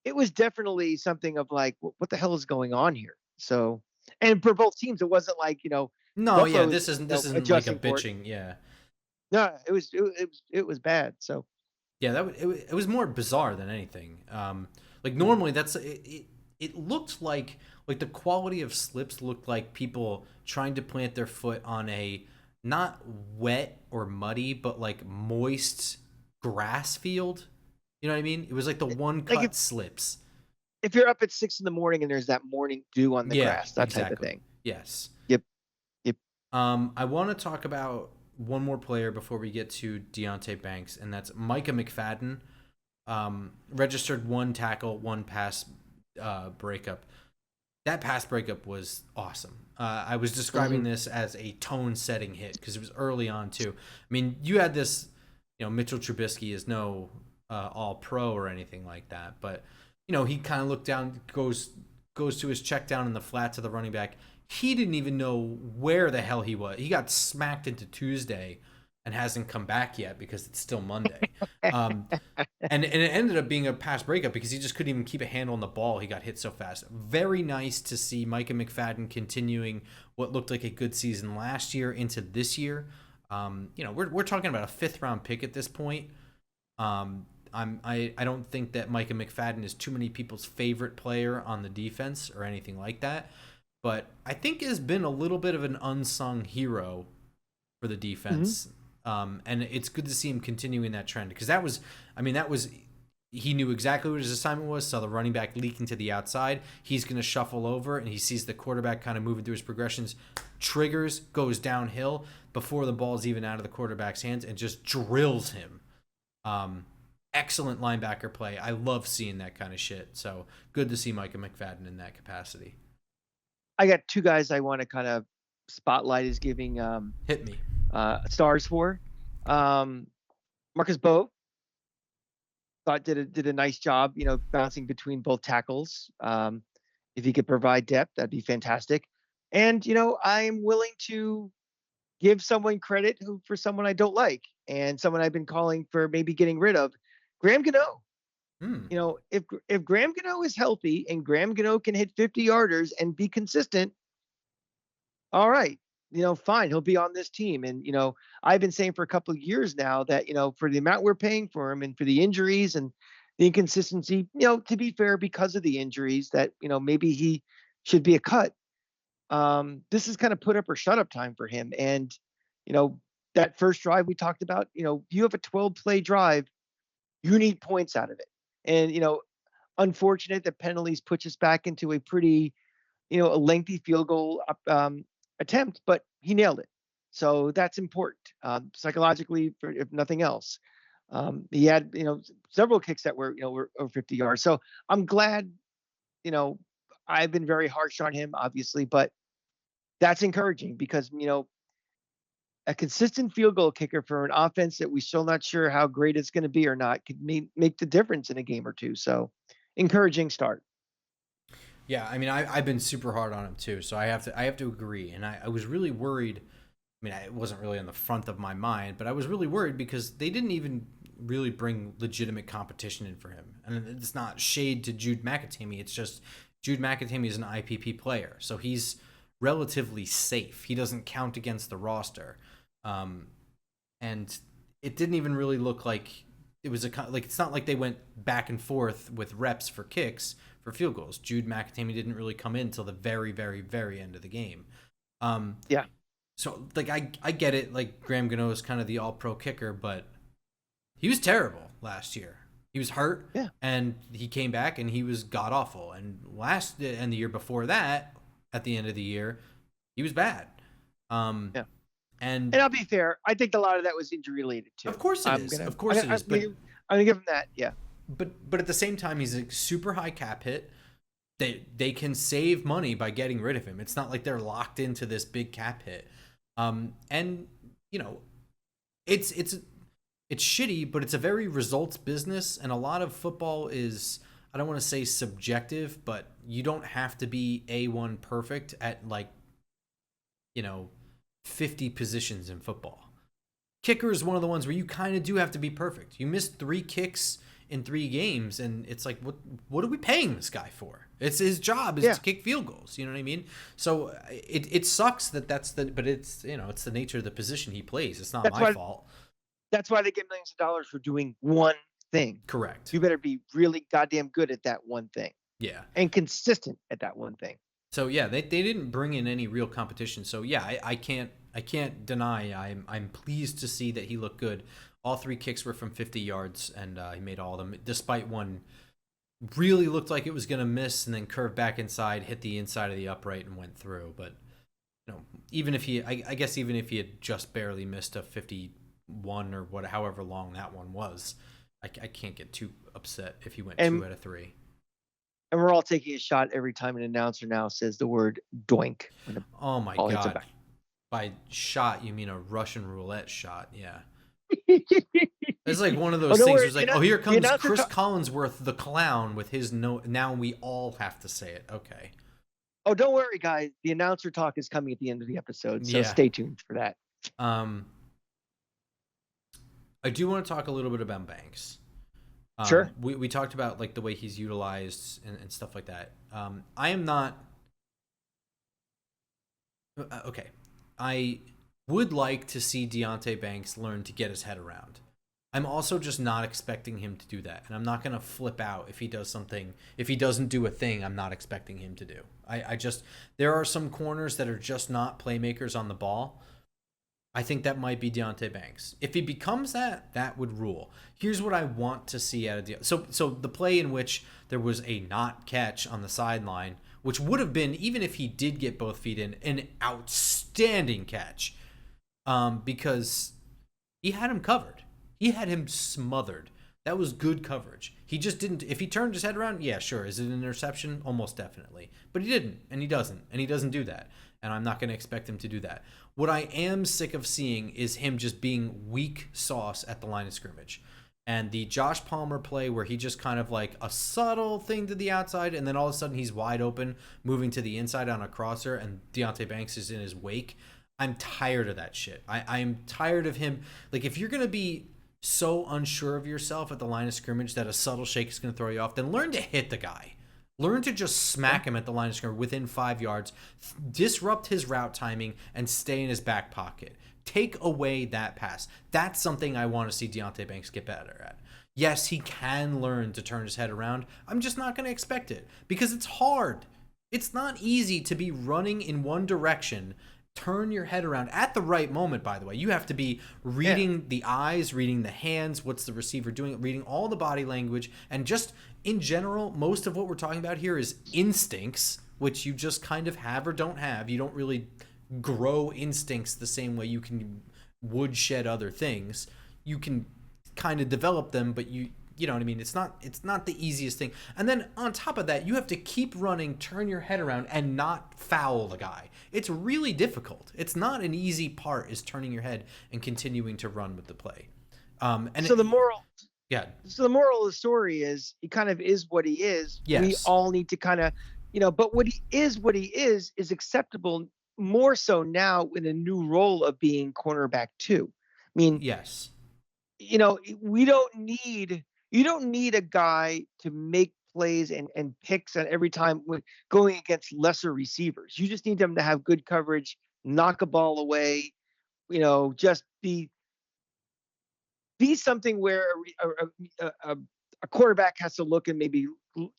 it was definitely something of like, what the hell is going on here? So, and for both teams, it wasn't like, no, Buffalo's, yeah, this isn't like a bitching, yeah. No, it was bad. So, yeah, it was more bizarre than anything. Like normally that's it looked like the quality of slips looked like people trying to plant their foot on a not wet or muddy, but like moist grass field. You know what I mean? It was like the one Like cut slips. if you're up at 6 in the morning and there's that morning dew on the Yeah, grass, that type of exactly. thing. Yes. Yep. Yep. I want to talk about one more player before we get to Deontay Banks, and that's Micah McFadden. Registered 1 tackle, 1 pass breakup. That pass breakup was awesome. I was describing this as a tone-setting hit because it was early on too. I mean, you had this, Mitchell Trubisky is no all-pro or anything like that, but he kind of looked down, goes to his check down in the flat to the running back. He didn't even know where the hell he was. He got smacked into Tuesday and hasn't come back yet because it's still Monday. And it ended up being a pass breakup because he just couldn't even keep a handle on the ball. He got hit so fast. Very nice to see Micah McFadden continuing what looked like a good season last year into this year. We're talking about a 5th round pick at this point. I don't think that Micah McFadden is too many people's favorite player on the defense or anything like that, but I think has been a little bit of an unsung hero for the defense. And it's good to see him continuing that trend because he knew exactly what his assignment was. Saw the running back leaking to the outside. He's going to shuffle over and he sees the quarterback kind of moving through his progressions, triggers, goes downhill before the ball's even out of the quarterback's hands and just drills him. Excellent linebacker play. I love seeing that kind of shit. So good to see Micah McFadden in that capacity. I got 2 guys I want to kind of spotlight is giving hit me stars for. Marcus Bowe thought did a nice job, bouncing between both tackles. If he could provide depth, that'd be fantastic. And I'm willing to give someone credit for someone I don't like and someone I've been calling for maybe getting rid of, Graham Gano. If Graham Gano is healthy and Graham Gano can hit 50-yarders and be consistent, all right, fine, he'll be on this team. And, I've been saying for a couple of years now that, for the amount we're paying for him and for the injuries and the inconsistency, to be fair, because of the injuries that, maybe he should be a cut. This is kind of put up or shut up time for him. And, that first drive we talked about, you have a 12-play drive, you need points out of it. And, unfortunate that penalties puts us back into a pretty, a lengthy field goal attempt, but he nailed it. So that's important psychologically, if nothing else. He had, several kicks that were over 50 yards. So I'm glad, I've been very harsh on him, obviously, but that's encouraging because, a consistent field goal kicker for an offense that we're still not sure how great it's going to be or not could make the difference in a game or two. So encouraging start. Yeah, I mean, I've been super hard on him too, so I have to agree. And I was really worried. I mean, it wasn't really on the front of my mind, but I was really worried because they didn't even really bring legitimate competition in for him. And it's not shade to Jude McAtamy. It's just Jude McAtamy is an IPP player, so he's relatively safe. He doesn't count against the roster. And it didn't even really look like it was it's not like they went back and forth with reps for kicks for field goals. Jude McAtamy didn't really come in until the very, very, very end of the game. Yeah. So I get it. Like Graham Gano is kind of the all-pro kicker, but he was terrible last year. He was hurt, and he came back and he was god awful. And the year before that, at the end of the year, he was bad. And I'll be fair, I think a lot of that was injury related too. Of course it is. Of course it is. But I'm gonna give him that. Yeah. But at the same time, he's a super high cap hit. They can save money by getting rid of him. It's not like they're locked into this big cap hit. And it's shitty, but it's a very results business, and a lot of football is, I don't want to say subjective, but you don't have to be A1 perfect at 50 positions in football. Kicker is one of the ones where you kind of do have to be perfect. You missed 3 kicks in 3 games, and it's like, what are we paying this guy for? It's his job is to kick field goals. You know what I mean? So it sucks but it's it's the nature of the position he plays. It's not my fault. That's why they get millions of dollars for doing one thing. Correct. You better be really goddamn good at that one thing. Yeah. And consistent at that one thing. So yeah, they didn't bring in any real competition. So yeah, I can't deny I'm pleased to see that he looked good. All 3 kicks were from 50 yards, and he made all of them, despite one really looked like it was going to miss and then curved back inside, hit the inside of the upright, and went through. But even if I guess even if he had just barely missed a 51 or however long that one was, I can't get too upset if he went 2 out of 3. And we're all taking a shot every time an announcer now says the word doink. Oh my God. By shot, you mean a Russian roulette shot. Yeah. It's like one of those things where it's like, here comes Chris Collinsworth, the clown, with his note. Now we all have to say it. Okay. Oh, don't worry, guys. The announcer talk is coming at the end of the episode, so stay tuned for that. I do want to talk a little bit about Banks. Sure. We talked about like the way he's utilized and stuff like that. I am not. Okay. I would like to see Deonte Banks learn to get his head around. I'm also just not expecting him to do that. And I'm not going to flip out if he does something. If he doesn't do a thing I'm not expecting him to do. There are some corners that are just not playmakers on the ball. I think that might be Deonte Banks. If he becomes that, that would rule. Here's what I want to see out of Deonte. So the play in which there was a not catch on the sideline, which would have been, even if he did get both feet in, an outstanding catch, because he had him covered. He had him smothered. That was good coverage. He just didn't. If he turned his head around, yeah, sure. Is it an interception? Almost definitely. But he didn't, and he doesn't do that. And I'm not going to expect him to do that. What I am sick of seeing is him just being weak sauce at the line of scrimmage. And the Josh Palmer play where he just kind of like a subtle thing to the outside, and then all of a sudden he's wide open, moving to the inside on a crosser, and Deonte Banks is in his wake. I'm tired of that shit. I'm tired of him. Like, if you're going to be so unsure of yourself at the line of scrimmage that a subtle shake is going to throw you off, then learn to hit the guy. Learn to just smack him at the line of scrimmage within 5 yards, disrupt his route timing, and stay in his back pocket. Take away that pass. That's something I want to see Deonte Banks get better at. Yes, he can learn to turn his head around. I'm just not going to expect it because it's hard. It's not easy to be running in one direction, turn your head around at the right moment, by the way. You have to be reading the eyes, reading the hands, what's the receiver doing, reading all the body language, and just in general, most of what we're talking about here is instincts, which you just kind of have or don't have. You don't really grow instincts the same way you can woodshed other things. You can kind of develop them, but you know what I mean? It's not the easiest thing. And then on top of that, you have to keep running, turn your head around, and not foul the guy. It's really difficult. It's not an easy part, is turning your head and continuing to run with the play. So the moral of the story is he kind of is what he is. Yes. We all need to kind of, but what he is acceptable more so now in a new role of being cornerback 2. I mean, yes. You don't need a guy to make plays and picks at every time when going against lesser receivers. You just need them to have good coverage, knock a ball away, just be something where a quarterback has to look and maybe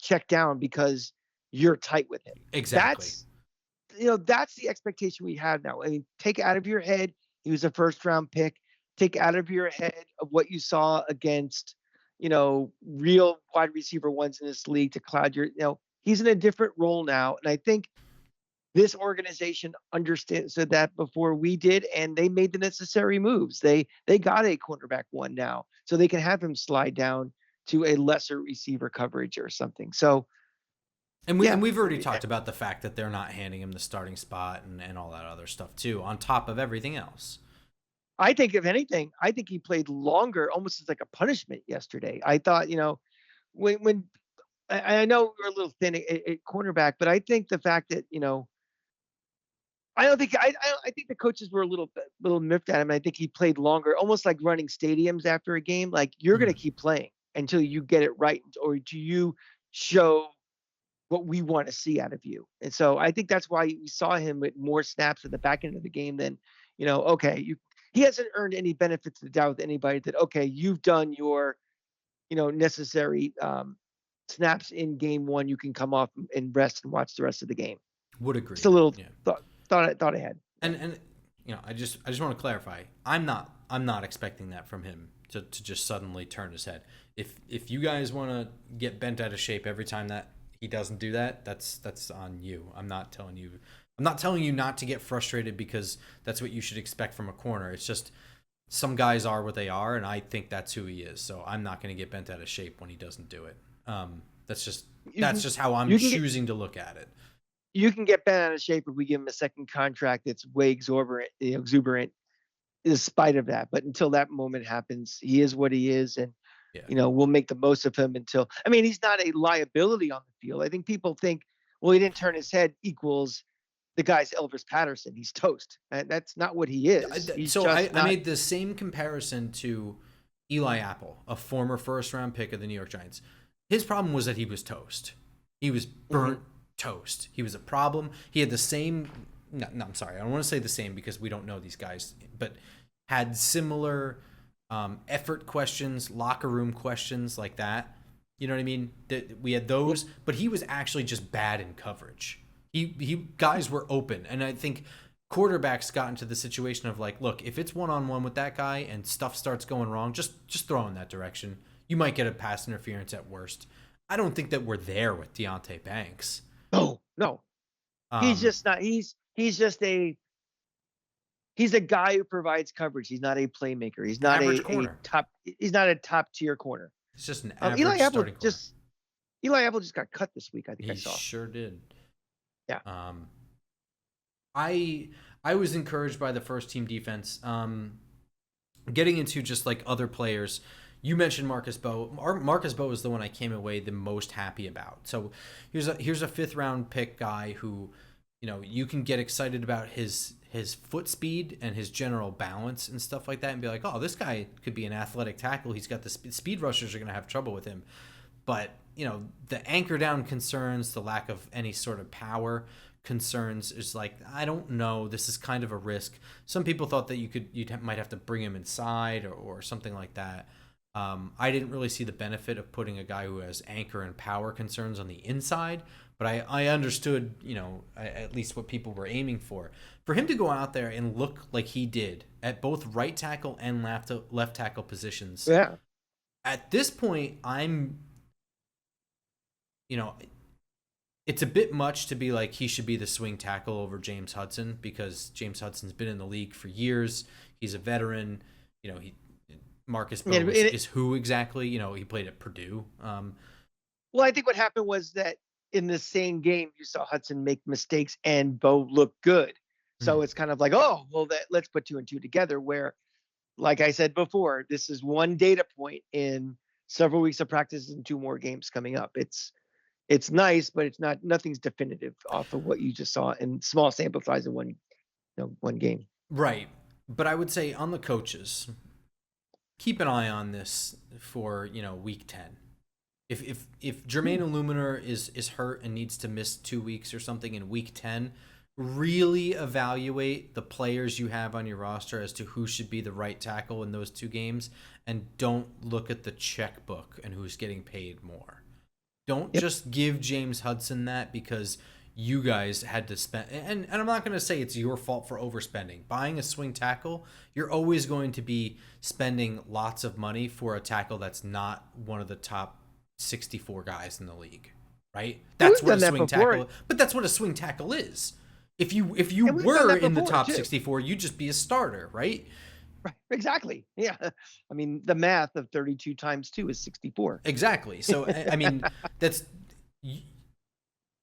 check down because you're tight with him. Exactly. That's the expectation we have now. I mean, take out of your head, he was a first-round pick. Take out of your head of what you saw against, real wide receiver ones in this league to cloud your, he's in a different role now. And I think this organization understood that before we did, and they made the necessary moves. They got a cornerback 1 now, so they can have him slide down to a lesser receiver coverage or something. So, and we've already talked about the fact that they're not handing him the starting spot and all that other stuff too, on top of everything else. I think if anything, he played longer, almost as like a punishment yesterday. I thought, when I know we're a little thin at cornerback, but I think the fact that, I think the coaches were a little miffed at him. I think he played longer, almost like running stadiums after a game. Like, you're going to keep playing until you get it right, or do you show what we want to see out of you? And so I think that's why we saw him with more snaps at the back end of the game than, he hasn't earned any benefits of the doubt with anybody that, okay, you've done your, necessary snaps in game 1. You can come off and rest and watch the rest of the game. Would agree. Just a little thought I had. And I just want to clarify. I'm not expecting that from him to just suddenly turn his head. If you guys want to get bent out of shape every time that he doesn't do that, that's on you. I'm not telling you not to get frustrated because that's what you should expect from a corner. It's just some guys are what they are, and I think that's who he is. So I'm not going to get bent out of shape when he doesn't do it. That's just You can how I'm you can get choosing to look at it. you can get bent out of shape if we give him a second contract that's way exuberant in spite of that. But until that moment happens, he is what he is, and Yeah. we'll make the most of him until. I mean, he's not a liability on the field. I think people think, well, he didn't turn his head equals the guy's Elvis Patterson. He's toast. And that's not what he is. He's So just I not. made the same comparison to Eli Apple, a former first round pick of the New York Giants. His problem was that he was toast. He was burnt toast. He was a problem. He had the same. No, I'm sorry. I don't want to say the same because we don't know these guys, but had similar effort questions, locker room questions like that. You know what I mean? That we had those, but he was actually just bad in coverage. He guys were open, and I think quarterbacks got into the situation of like, look, if it's one on one with that guy and stuff starts going wrong, just throw in that direction. You might get a pass interference at worst. I don't think that we're there with Deontay Banks. No, no. He's Um, just not. He's just a. He's a guy who provides coverage. He's not a playmaker. He's not average a corner. top. He's not a top tier corner. It's just an Eli average Apple starting corner. just Eli Apple just got cut this week. I think I He saw. sure did. Yeah. I I was encouraged by the first team defense. Getting into just like other players, you mentioned Marcus Bowe. Marcus Bowe is the one I came away the most happy about. So here's a fifth round pick guy who, you can get excited about his foot speed and his general balance and stuff like that, and be like, oh, this guy could be an athletic tackle. He's got the speed rushers are going to have trouble with him, but the anchor down concerns, the lack of any sort of power concerns is like, I don't know, this is kind of a risk. Some people thought that might have to bring him inside or something like that. I didn't really see the benefit of putting a guy who has anchor and power concerns on the inside, but I understood, at least what people were aiming for. For him to go out there and look like he did at both right tackle and left tackle positions, Yeah. at this point, you know, it's a bit much to be like he should be the swing tackle over James Hudson, because James Hudson's been in the league for years. He's a veteran. Marcus Bowe is who exactly? He played at Purdue. Well, I think what happened was that in the same game, you saw Hudson make mistakes and Bowe look good. So it's kind of like, oh, well, let's put two and two together. Where, like I said before, this is one data point in several weeks of practice and two more games coming up. It's nice, but nothing's definitive off of what you just saw in small sample size in one game. Right. But I would say on the coaches, keep an eye on this for, week 10. If Jermaine Illuminor is hurt and needs to miss 2 weeks or something in week 10, really evaluate the players you have on your roster as to who should be the right tackle in those two games, and don't look at the checkbook and who's getting paid more. Don't just give James Hudson that because you guys had to spend, and I'm not going to say it's your fault for overspending. Buying a swing tackle, you're always going to be spending lots of money for a tackle that's not one of the top 64 guys in the league, right? That's what a swing tackle, but that's what a swing tackle is. If you were in the top 64, you'd just be a starter, right? Right, exactly. Yeah. I mean, the math of 32 times 2 is 64. Exactly. So, I mean, that's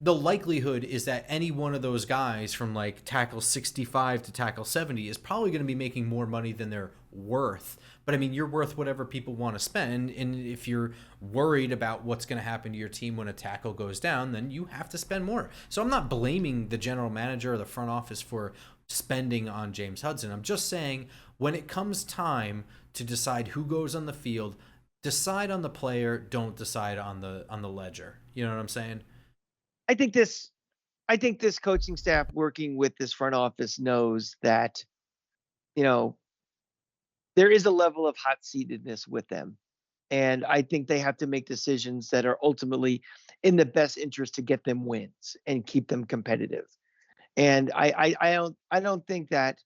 the likelihood is that any one of those guys from like tackle 65 to tackle 70 is probably going to be making more money than they're worth. But I mean, you're worth whatever people want to spend. And if you're worried about what's going to happen to your team when a tackle goes down, then you have to spend more. So I'm not blaming the general manager or the front office for spending on James Hudson. I'm just saying, when it comes time to decide who goes on the field, decide on the player, don't decide on the ledger. You know what I'm saying? I think this coaching staff working with this front office knows that, there is a level of hot seatedness with them. And I think they have to make decisions that are ultimately in the best interest to get them wins and keep them competitive. And I don't think that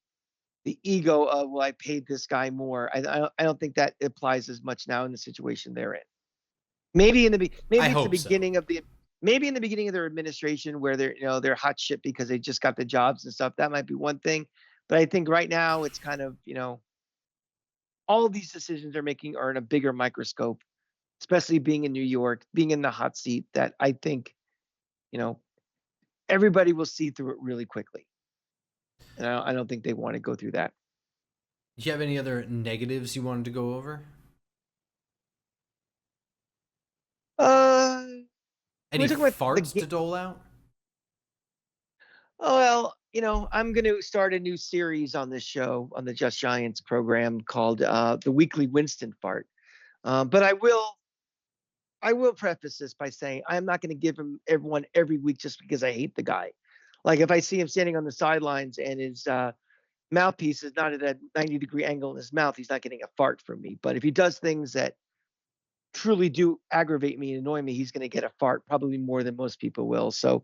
the ego of, well, I paid this guy more. I don't think that applies as much now in the situation they're in. Maybe I maybe it's the hope so. beginning of the maybe in the beginning of their administration where they're hot shit because they just got the jobs and stuff. That might be one thing, but I think right now it's kind of all of these decisions they're making are in a bigger microscope, especially being in New York, being in the hot seat. That I think you know everybody will see through it really quickly, and I don't think they want to go through that. Do you have any other negatives you wanted to go over? Uh, Any we're talking about the farts game. to dole out? Oh, well, I'm going to start a new series on this show on the Just Giants program called the Weekly Winston Fart. But I will preface this by saying I'm not going to give him everyone every week just because I hate the guy. Like if I see him standing on the sidelines and his mouthpiece is not at a 90-degree angle in his mouth, he's not getting a fart from me. But if he does things that truly do aggravate me and annoy me, he's going to get a fart probably more than most people will. So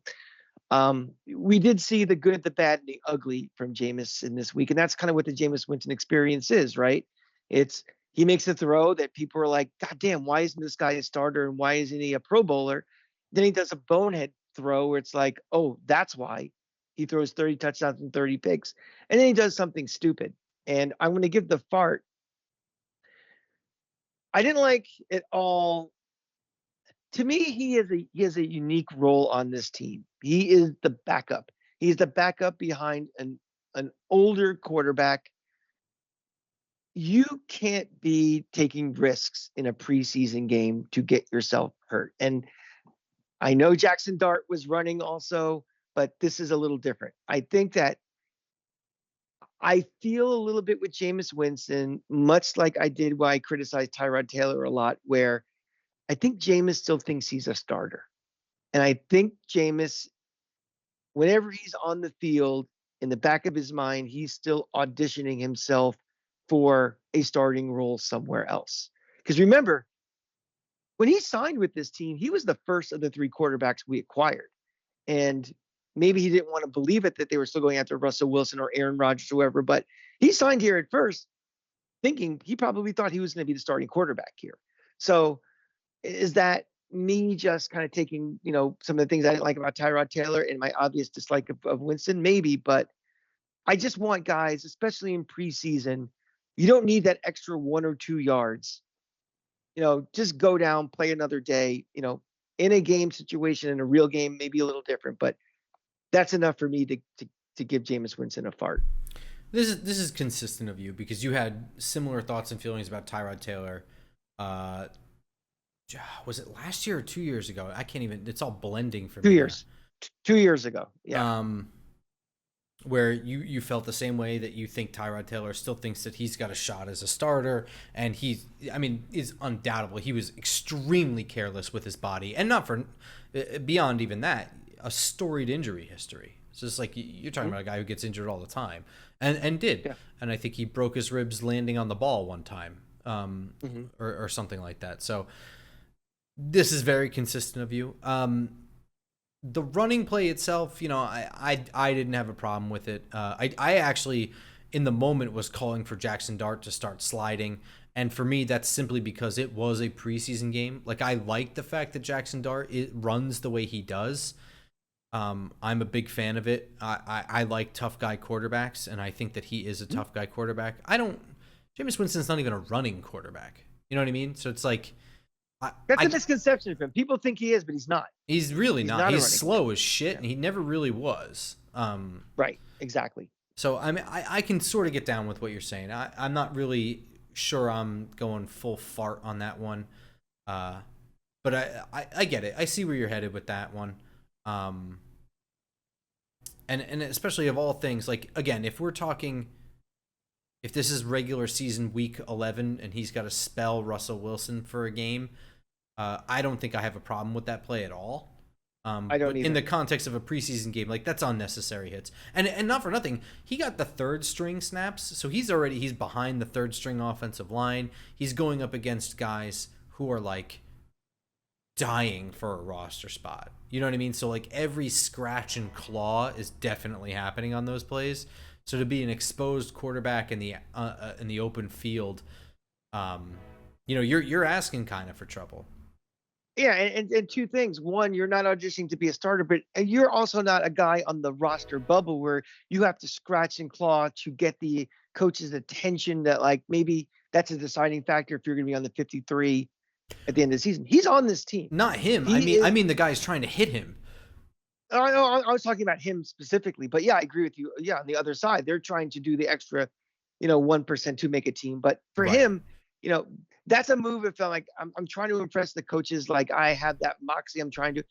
we did see the good, the bad, and the ugly from Jameis in this week, and that's kind of what the Jameis Winston experience is, right? It's he makes a throw that people are like, God damn, why isn't this guy a starter and why isn't he a Pro Bowler? Then he does a bonehead throw where it's like, oh, that's why he throws 30 touchdowns and 30 picks, and then he does something stupid. And I'm going to give the fart. I didn't like it all. To me, he has a unique role on this team. He is the backup. He's the backup behind an older quarterback. You can't be taking risks in a preseason game to get yourself hurt. And I know Jaxson Dart was running also, but this is a little different. I think that I feel a little bit with Jameis Winston, much like I did when I criticized Tyrod Taylor a lot, where I think Jameis still thinks he's a starter. And I think Jameis, whenever he's on the field, in the back of his mind, he's still auditioning himself for a starting role somewhere else. Because remember, when he signed with this team, he was the first of the three quarterbacks we acquired. And maybe he didn't want to believe it that they were still going after Russell Wilson or Aaron Rodgers or whoever, but he signed here at first thinking he probably thought he was going to be the starting quarterback here. So is that me just kind of taking, some of the things I didn't like about Tyrod Taylor and my obvious dislike of Winston? Maybe, but I just want guys, especially in preseason, you don't need that extra 1 or 2 yards. Just go down, play another day, in a game situation, in a real game, maybe a little different, but that's enough for me to give Jameis Winston a fart. This is consistent of you because you had similar thoughts and feelings about Tyrod Taylor. Uh, was it last year or 2 years ago? I can't even. It's all blending for 2 years. 2 years ago. Yeah. Where you felt the same way that you think Tyrod Taylor still thinks that he's got a shot as a starter, and is undoubtable. He was extremely careless with his body, and not for beyond even that, a storied injury history. So it's like you're talking about a guy who gets injured all the time, and did, Yeah. and I think he broke his ribs landing on the ball one time, Mm-hmm. or something like that. So this is very consistent of you. The running play itself, I didn't have a problem with it. I actually, in the moment, was calling for Jaxson Dart to start sliding. And for me, that's simply because it was a preseason game. Like, I like the fact that Jaxson Dart runs the way he does. I'm a big fan of it. I like tough guy quarterbacks, and I think that he is a tough guy quarterback. Jameis Winston's not even a running quarterback. You know what I mean? So it's like, That's a misconception of him. People think he is, but he's not. he's really He's not. not a He's running slow as shit, Yeah. and he never really was. Right. Exactly. So I can sort of get down with what you're saying. I'm not really sure I'm going full fart on that one, but I get it. I see where you're headed with that one, and especially of all things, like again, if we're talking, if this is regular season week 11 and he's got to spell Russell Wilson for a game, I don't think I have a problem with that play at all. I don't But either. in the context of a preseason game, like that's unnecessary hits. And not for nothing, he got the third string snaps, so he's behind the third string offensive line. He's going up against guys who are like dying for a roster spot. You know what I mean? So like every scratch and claw is definitely happening on those plays. So to be an exposed quarterback in the open field, you're asking kind of for trouble. Yeah, and two things. One, you're not auditioning to be a starter, but you're also not a guy on the roster bubble where you have to scratch and claw to get the coach's attention that, like, maybe that's a deciding factor if you're going to be on the 53 at the end of the season. He's on this team. Not him. I mean the guy's trying to hit him. I was talking about him specifically, but yeah, I agree with you. Yeah, on the other side, they're trying to do the extra, 1% to make a team. But for him, that's a move. It felt like I'm trying to impress the coaches. Like, I have that moxie. I'm trying to.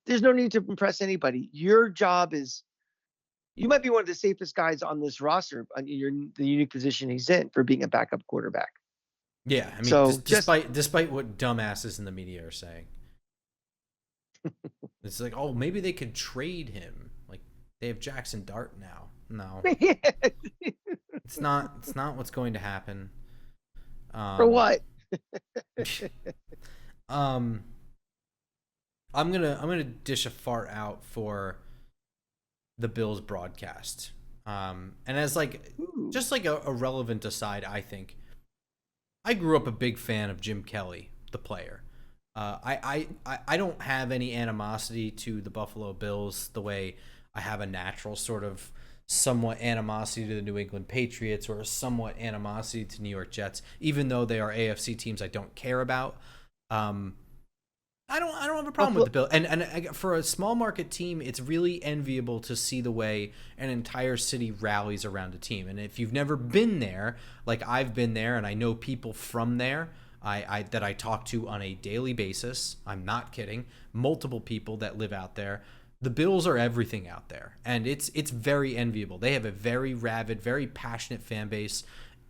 There's no need to impress anybody. Your job is, you might be one of the safest guys on this roster in the unique position he's in for being a backup quarterback. Yeah, I mean, despite what dumbasses in the media are saying. It's like, oh, maybe they could trade him. Like, they have Jaxson Dart now. No, it's not what's going to happen. For what? I'm gonna dish a fart out for the Bills broadcast. And as just like a relevant aside, I think I grew up a big fan of Jim Kelly, the player. I don't have any animosity to the Buffalo Bills the way I have a natural sort of somewhat animosity to the New England Patriots or a somewhat animosity to New York Jets, even though they are AFC teams I don't care about. I don't have a problem with the Bills. And for a small market team, it's really enviable to see the way an entire city rallies around a team. And if you've never been there, like I've been there, and I know people from there, that I talk to on a daily basis. I'm not kidding. Multiple people that live out there. The Bills are everything out there, and it's very enviable. They have a very rabid, very passionate fan base,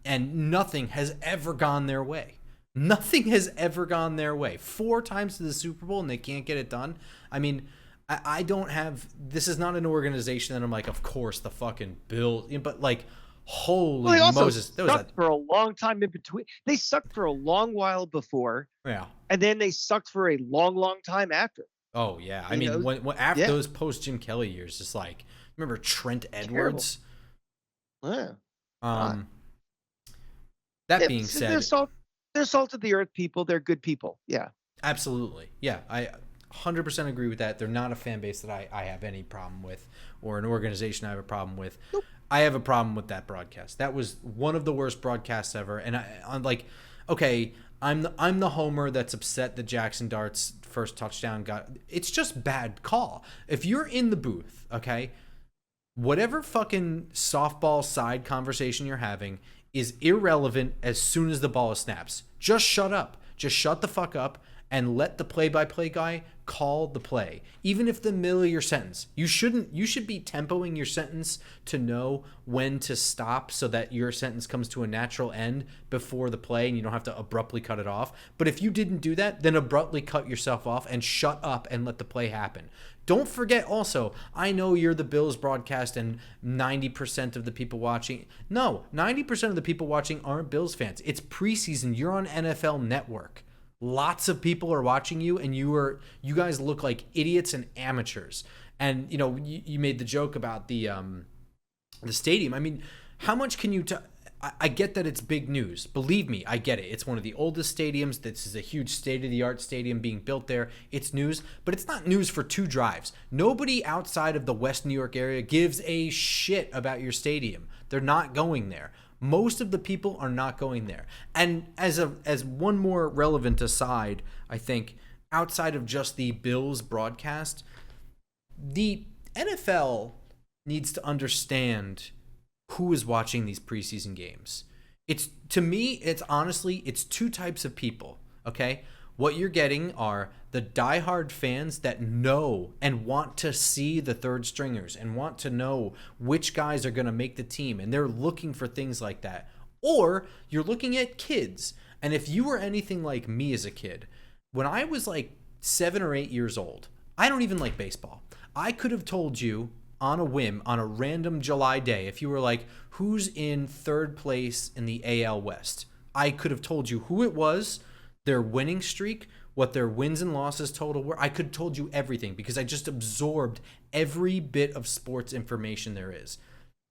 and nothing has ever gone their way. Nothing has ever gone their way. 4 times to the Super Bowl, and they can't get it done. I mean, I don't have. This is not an organization that I'm like, of course, the fucking Bills, but like. Holy Moses! They sucked for a long time in between. They sucked for a long while before, and then they sucked for a long time after. Oh yeah, I mean, when after those post Jim Kelly years, just like remember Trent Edwards. Terrible. Yeah. That being said, they're salt of the earth people. They're good people. Yeah. Absolutely. Yeah, I 100% agree with that. They're not a fan base that I have any problem with, or an organization I have a problem with. Nope. I have a problem with that broadcast. That was one of the worst broadcasts ever. And I'm like, okay, I'm the homer that's upset that Jaxson Dart's first touchdown got. It's just bad call. If you're in the booth, okay, whatever fucking softball side conversation you're having is irrelevant as soon as the ball snaps. Just shut up. Just shut the fuck up and let the play-by-play guy call the play. Even if the middle of your sentence, you should be tempoing your sentence to know when to stop so that your sentence comes to a natural end before the play and you don't have to abruptly cut it off. But if you didn't do that, then abruptly cut yourself off and shut up and let the play happen. Don't forget also, I know you're the Bills broadcast and 90% of the people watching. No, 90% of the people watching aren't Bills fans. It's preseason. You're on NFL Network. Lots of people are watching you, and you guys look like idiots and amateurs. And you made the joke about the stadium. I mean, how much can you? I get that it's big news. Believe me, I get it. It's one of the oldest stadiums. This is a huge state-of-the-art stadium being built there. It's news, but it's not news for 2 drives. Nobody outside of the West New York area gives a shit about your stadium. They're not going there. Most of the people are not going there. And as one more relevant aside, I think, outside of just the Bills broadcast, the NFL needs to understand who is watching these preseason games. To me, it's 2 types of people, okay? What you're getting are the diehard fans that know and want to see the third stringers and want to know which guys are going to make the team, and they're looking for things like that. Or you're looking at kids, and if you were anything like me as a kid, when I was like 7 or 8 years old, I don't even like baseball. I could have told you on a whim, on a random July day, if you were like, who's in 3rd place in the AL West? I could have told you who it was, their winning streak, what their wins and losses total were. I could have told you everything because I just absorbed every bit of sports information there is.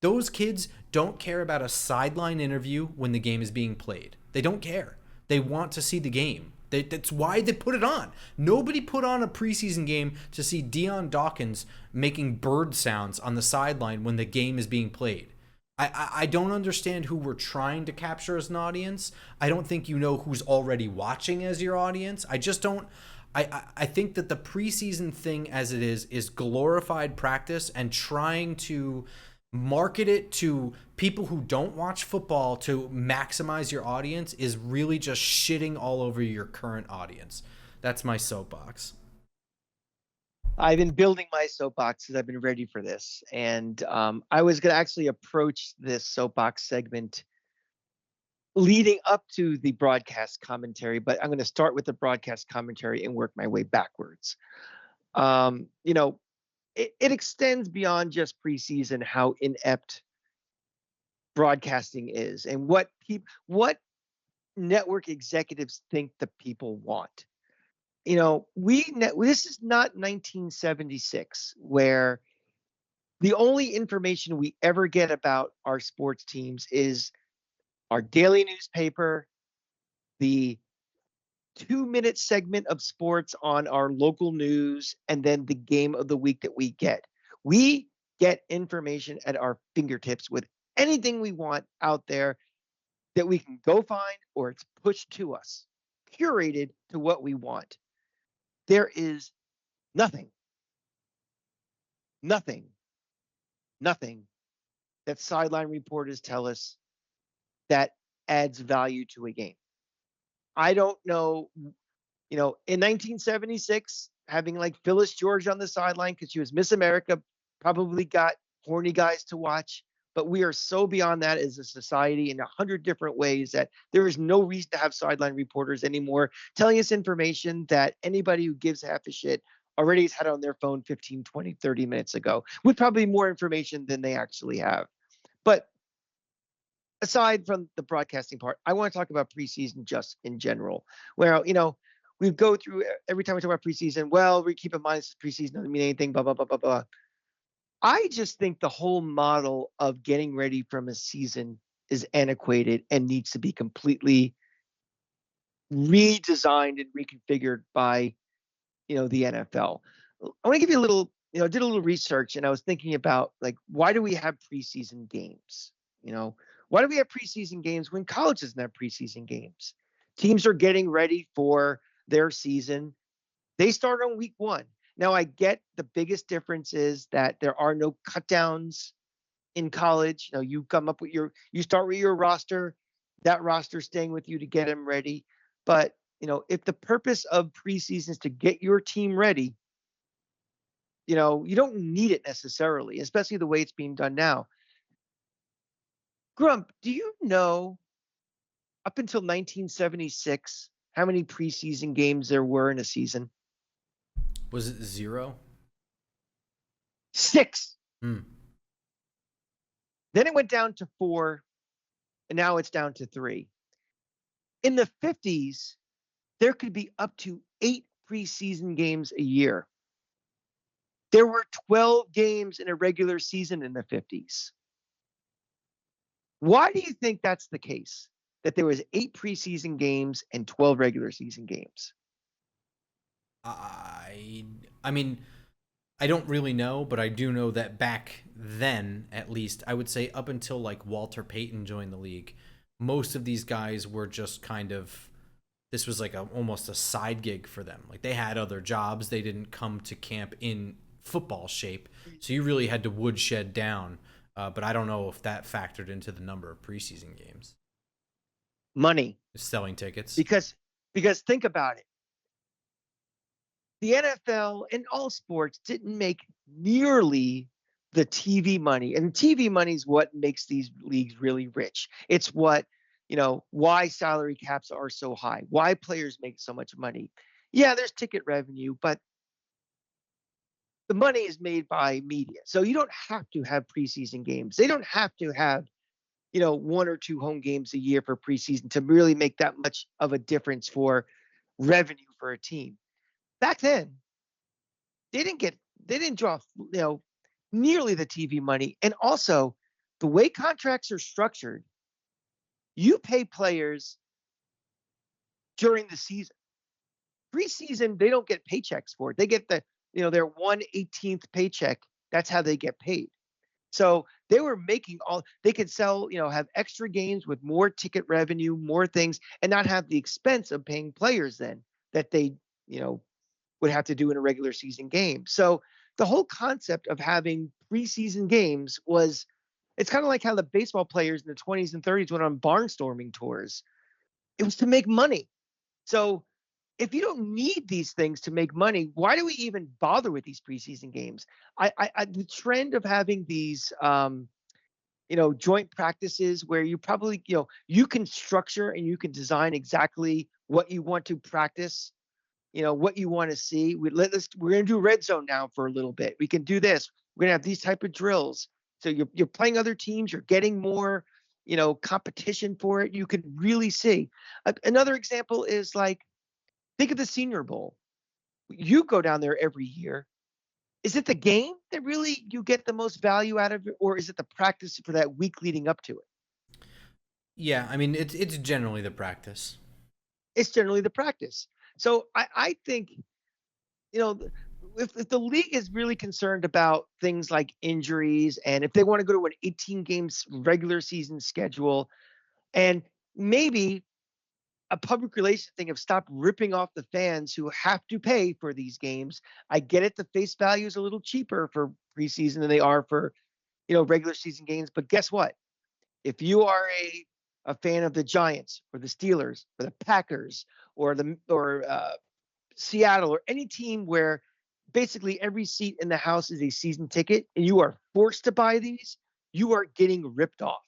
Those kids don't care about a sideline interview when the game is being played. They don't care. They want to see the game. That's why they put it on. Nobody put on a preseason game to see Deion Dawkins making bird sounds on the sideline when the game is being played. I don't understand who we're trying to capture as an audience. I don't think you know who's already watching as your audience. I just don't. I think that the preseason thing as it is glorified practice and trying to market it to people who don't watch football to maximize your audience is really just shitting all over your current audience. That's my soapbox. I've been building my soapbox because I've been ready for this. And I was going to actually approach this soapbox segment leading up to the broadcast commentary, but I'm going to start with the broadcast commentary and work my way backwards. You know, it extends beyond just preseason how inept broadcasting is and what network executives think the people want. You know, this is not 1976 where the only information we ever get about our sports teams is our daily newspaper, the 2-minute segment of sports on our local news, and then the game of the week that we get. We get information at our fingertips with anything we want out there that we can go find or it's pushed to us, curated to what we want. There is nothing that sideline reporters tell us that adds value to a game. I don't know, in 1976, having like Phyllis George on the sideline because she was Miss America probably got horny guys to watch. But we are so beyond that as a society in 100 different ways that there is no reason to have sideline reporters anymore telling us information that anybody who gives half a shit already has had on their phone 15, 20, 30 minutes ago with probably more information than they actually have. But aside from the broadcasting part, I want to talk about preseason just in general, where, we go through every time we talk about preseason, well, we keep in mind this preseason doesn't mean anything, blah, blah, blah, blah, blah. I just think the whole model of getting ready from a season is antiquated and needs to be completely redesigned and reconfigured by, the NFL. I want to give you a little, did a little research, and I was thinking about, like, why do we have preseason games? Why do we have preseason games when college doesn't have preseason games? Teams are getting ready for their season. They start on week 1. Now, I get the biggest difference is that there are no cutdowns in college. You come up with you start with your roster, that roster staying with you to get them ready. But, if the purpose of preseason is to get your team ready, you don't need it necessarily, especially the way it's being done now. Grump, do you know up until 1976 how many preseason games there were in a season? Was it 0? 6. Then it went down to 4, and now it's down to 3. In the 50s, there could be up to 8 preseason games a year. There were 12 games in a regular season in the 50s. Why do you think that's the case? That there was 8 preseason games and 12 regular season games? I mean, I don't really know, but I do know that back then, at least, I would say up until like Walter Payton joined the league, most of these guys were just kind of, this was like almost a side gig for them. Like they had other jobs. They didn't come to camp in football shape. So you really had to woodshed down. But I don't know if that factored into the number of preseason games. Money. Selling tickets. Because think about it. The NFL and all sports didn't make nearly the TV money. And TV money is what makes these leagues really rich. It's what, why salary caps are so high, why players make so much money. Yeah, there's ticket revenue, but the money is made by media. So you don't have to have preseason games. They don't have to have, 1 or 2 home games a year for preseason to really make that much of a difference for revenue for a team. Back then, they didn't draw, nearly the TV money. And also, the way contracts are structured, you pay players during the season. Preseason, they don't get paychecks for it. They get their 1/18th paycheck. That's how they get paid. So they were making they could sell, have extra games with more ticket revenue, more things, and not have the expense of paying players then that they, would have to do in a regular season game. So the whole concept of having preseason games it's kind of like how the baseball players in the 20s and 30s went on barnstorming tours. It was to make money. So if you don't need these things to make money, why do we even bother with these preseason games? The trend of having these, joint practices where you probably, you can structure and you can design exactly what you want to practice, what you want to see. We're going to do red zone now for a little bit. We can do this. We're going to have these type of drills. So you're playing other teams. You're getting more, competition for it. You can really see. Another example is think of the Senior Bowl. You go down there every year. Is it the game that really you get the most value out of it, or is it the practice for that week leading up to it? Yeah, I mean, it's generally the practice. It's generally the practice. So I think, if the league is really concerned about things like injuries, and if they want to go to an 18 games regular season schedule, and maybe a public relations thing of stop ripping off the fans who have to pay for these games. I get it. The face value is a little cheaper for preseason than they are for, regular season games. But guess what? If you are a fan of the Giants or the Steelers or the Packers or Seattle or any team where basically every seat in the house is a season ticket and you are forced to buy these, you are getting ripped off.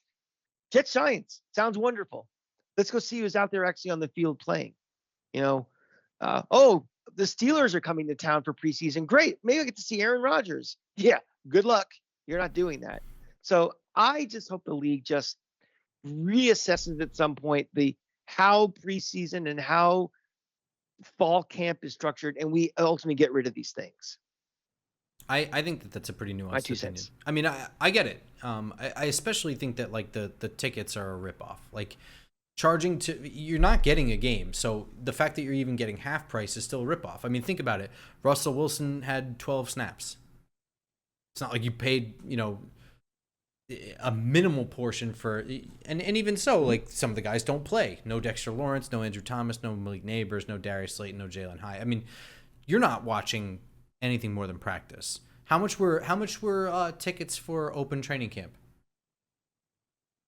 Jets Giants sounds wonderful. Let's go see who's out there actually on the field playing. The Steelers are coming to town for preseason. Great. Maybe I get to see Aaron Rodgers. Yeah, good luck. You're not doing that. So I just hope the league just reassesses at some point how preseason and how fall camp is structured, and we ultimately get rid of these things. I think that's a pretty nuanced My 2 opinion. cents. I mean, I get it. I especially think that the tickets are a ripoff. You're not getting a game, so the fact that you're even getting half price is still a ripoff. I mean, think about it. Russell Wilson had 12 snaps. It's not like you paid, a minimal portion for, and even so, some of the guys don't play. No Dexter Lawrence, no Andrew Thomas, no Malik Neighbors, no Darius Slayton, no Jalen Hyatt. I mean, you're not watching anything more than practice. How much were tickets for open training camp?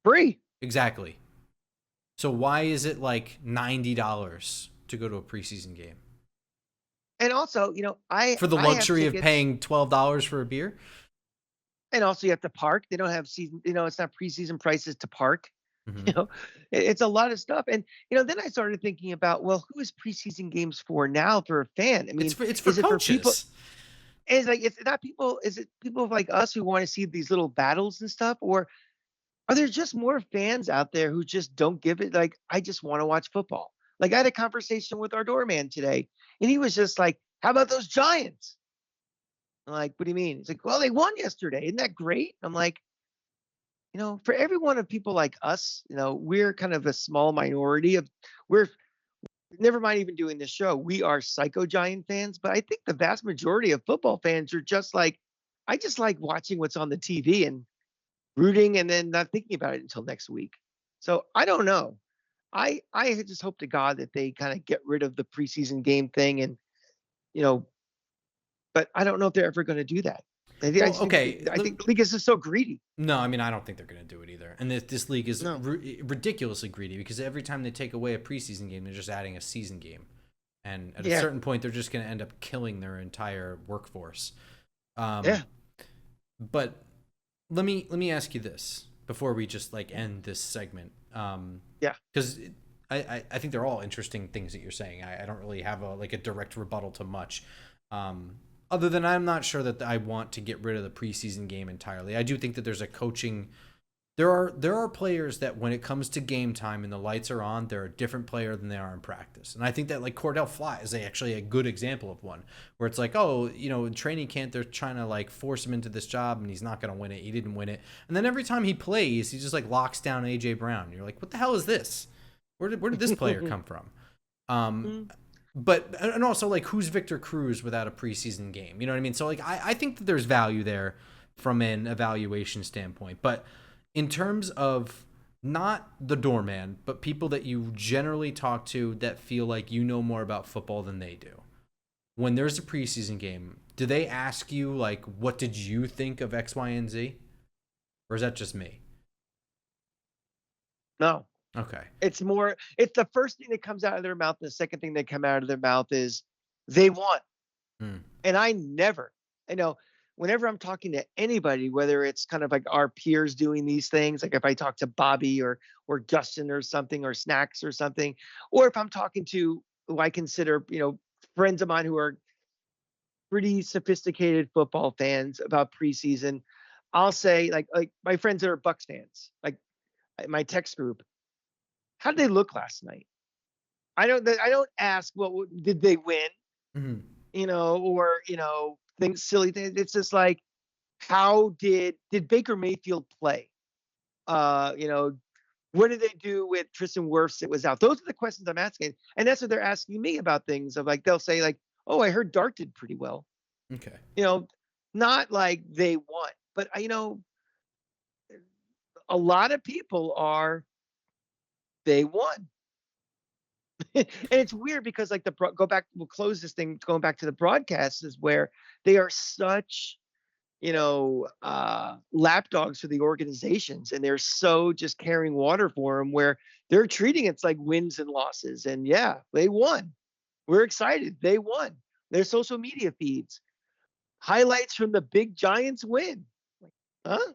Free. Exactly. So why is it $90 to go to a preseason game? And also, for the luxury of paying $12 for a beer. And also you have to park. They don't have season, it's not preseason prices to park. Mm-hmm. It's a lot of stuff. And, then I started thinking about, well, who is preseason games for now for a fan? I mean, it's for is coaches. it for people? It's not people. Is it people like us who want to see these little battles and stuff? Or are there just more fans out there who just don't give it? I just want to watch football. I had a conversation with our doorman today, and he was just like, how about those Giants? I'm like, what do you mean? He's like, well, they won yesterday. Isn't that great? I'm like, for every one of people like us, we're kind of a small minority never mind even doing this show. We are psycho Giant fans, but I think the vast majority of football fans are just I just like watching what's on the TV and rooting and then not thinking about it until next week. So I don't know. I just hope to God that they kind of get rid of the preseason game thing and, but I don't know if they're ever going to do that. I think the league is just so greedy. No, I mean, I don't think they're going to do it either. And this league is ridiculously greedy because every time they take away a preseason game, they're just adding a season game. And at a certain point, they're just going to end up killing their entire workforce. But let me ask you this before we just end this segment. Because I think they're all interesting things that you're saying. I don't really have a direct rebuttal to much. Other than I'm not sure that I want to get rid of the preseason game entirely. I do think that there's there are players that when it comes to game time and the lights are on, they're a different player than they are in practice. And I think that like Cordell Fly is actually a good example of one where it's like, oh, in training camp they're trying to like force him into this job and he's not going to win it. He didn't win it. And then every time he plays, he just like locks down AJ Brown. And you're like, what the hell is this? Where did this player come from? But and also like who's Victor Cruz without a preseason game? You know what I mean? So like I think that there's value there from an evaluation standpoint, but in terms of not the doorman, but people that you generally talk to that feel like you know more about football than they do. When there's a preseason game, do they ask you like, what did you think of X, Y, and Z? Or is that just me? No. Okay. It's the first thing that comes out of their mouth. The second thing that come out of their mouth is they won. And I know, whenever I'm talking to anybody, whether it's kind of like our peers doing these things, like if I talk to Bobby or Justin or something, or Snacks or something, or if I'm talking to who I consider, friends of mine who are pretty sophisticated football fans about preseason, I'll say like my friends that are Bucks fans, like my text group, how did they look last night? I don't ask, well, did they win? Or things silly things. It's just like, how did Baker Mayfield play? What did they do with Tristan Wirfs that was out? Those are the questions I'm asking. And that's what they're asking me about things of like, they'll say like, oh, I heard Dart did pretty well. Okay. Not like they won, but a lot of people they won. And it's weird because like we'll close this thing going back to the broadcasts is where they are such, lapdogs for the organizations, and they're so just carrying water for them where they're treating it's like wins and losses. And yeah, they won. We're excited. They won. Their social media feeds, highlights from the big Giants win. Huh?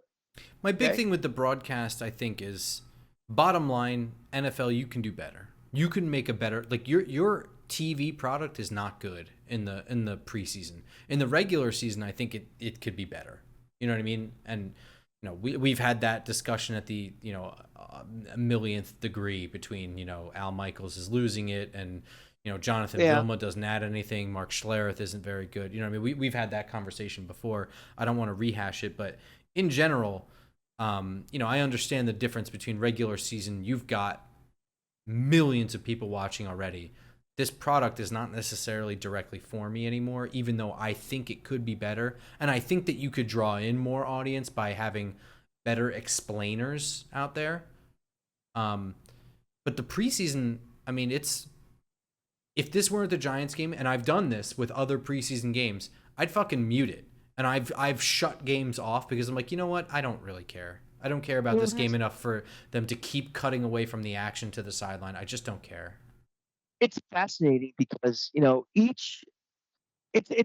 My big thing with the broadcast, I think, is bottom line, NFL, you can do better. You can make a better, like your TV product is not good in the preseason. In the regular season, I think it could be better. You know what I mean? And we've had that discussion at the a millionth degree between Al Michaels is losing it and Jonathan Vilma doesn't add anything. Mark Schlereth isn't very good. You know what I mean? We've had that conversation before. I don't want to rehash it, but in general, I understand the difference between regular season. You've got millions of people watching already. This product is not necessarily directly for me anymore, even though I think it could be better. And I think that you could draw in more audience by having better explainers out there. But the preseason, I mean, if this weren't the Giants game, and I've done this with other preseason games, I'd fucking mute it. And I've shut games off because I'm like, you know what? I don't really care. I don't care about this game enough for them to keep cutting away from the action to the sideline. I just don't care. It's fascinating because, it's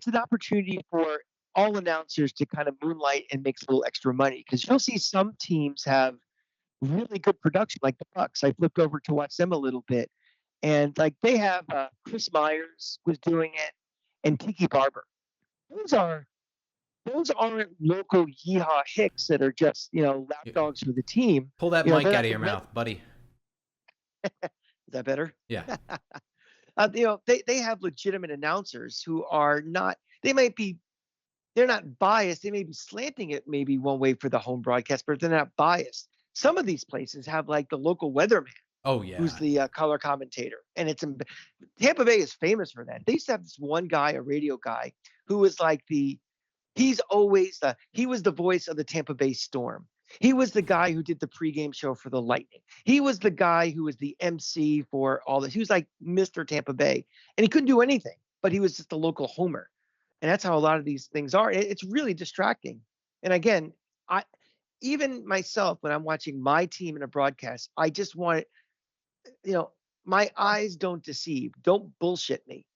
an opportunity for all announcers to kind of moonlight and make a little extra money, because you'll see some teams have really good production, like the Bucks. I flipped over to watch them a little bit, and like they have Chris Myers was doing it, and Tiki Barber. Those aren't local yeehaw hicks that are just, lapdogs for the team. Pull that mic out of your mouth, buddy. Is that better? Yeah. They have legitimate announcers who are not, they're not biased. They may be slanting it maybe one way for the home broadcast, but they're not biased. Some of these places have like the local weatherman. Oh yeah. Who's the color commentator. And Tampa Bay is famous for that. They used to have this one guy, a radio guy, who was like he was the voice of the Tampa Bay Storm. He was the guy who did the pregame show for the Lightning. He was the guy who was the MC for all this. He was like Mr. Tampa Bay, and he couldn't do anything, but he was just a local homer. And that's how a lot of these things are. It's really distracting. And again, even myself, when I'm watching my team in a broadcast, I just want my eyes don't deceive. Don't bullshit me.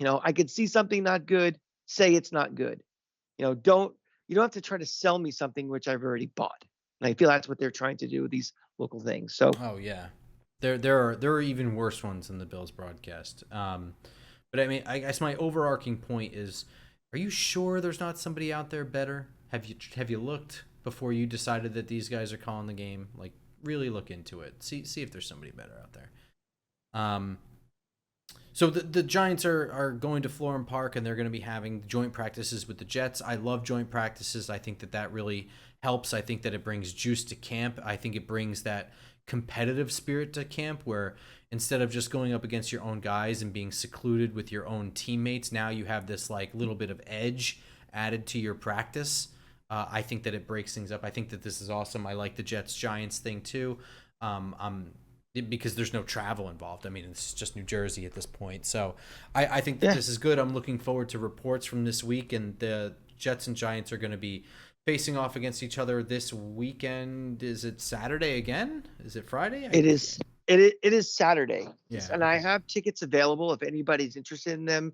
I could see something not good, say it's not good. You don't have to try to sell me something which I've already bought. And I feel that's what they're trying to do with these local things. So oh yeah, there are even worse ones than the Bills broadcast. But I mean, I guess my overarching point is, are you sure there's not somebody out there better? Have you looked? before you decided that these guys are calling the game. Like, really look into it. See if there's somebody better out there. So the Giants are going to Florham Park, and they're going to be having joint practices with the Jets. I love joint practices. I think that really helps. I think that it brings juice to camp. I think it brings that competitive spirit to camp, where instead of just going up against your own guys and being secluded with your own teammates, now you have this like little bit of edge added to your practice. I think that it breaks things up. I think that this is awesome. I like the Jets Giants thing too. Because there's no travel involved. I mean, it's just New Jersey at this point. So I think that this is good. I'm looking forward to reports from this week, and the Jets and Giants are going to be facing off against each other this weekend. Is it Saturday again? Is it Friday? It is. It is Saturday. Yeah. And I have tickets available if anybody's interested in them.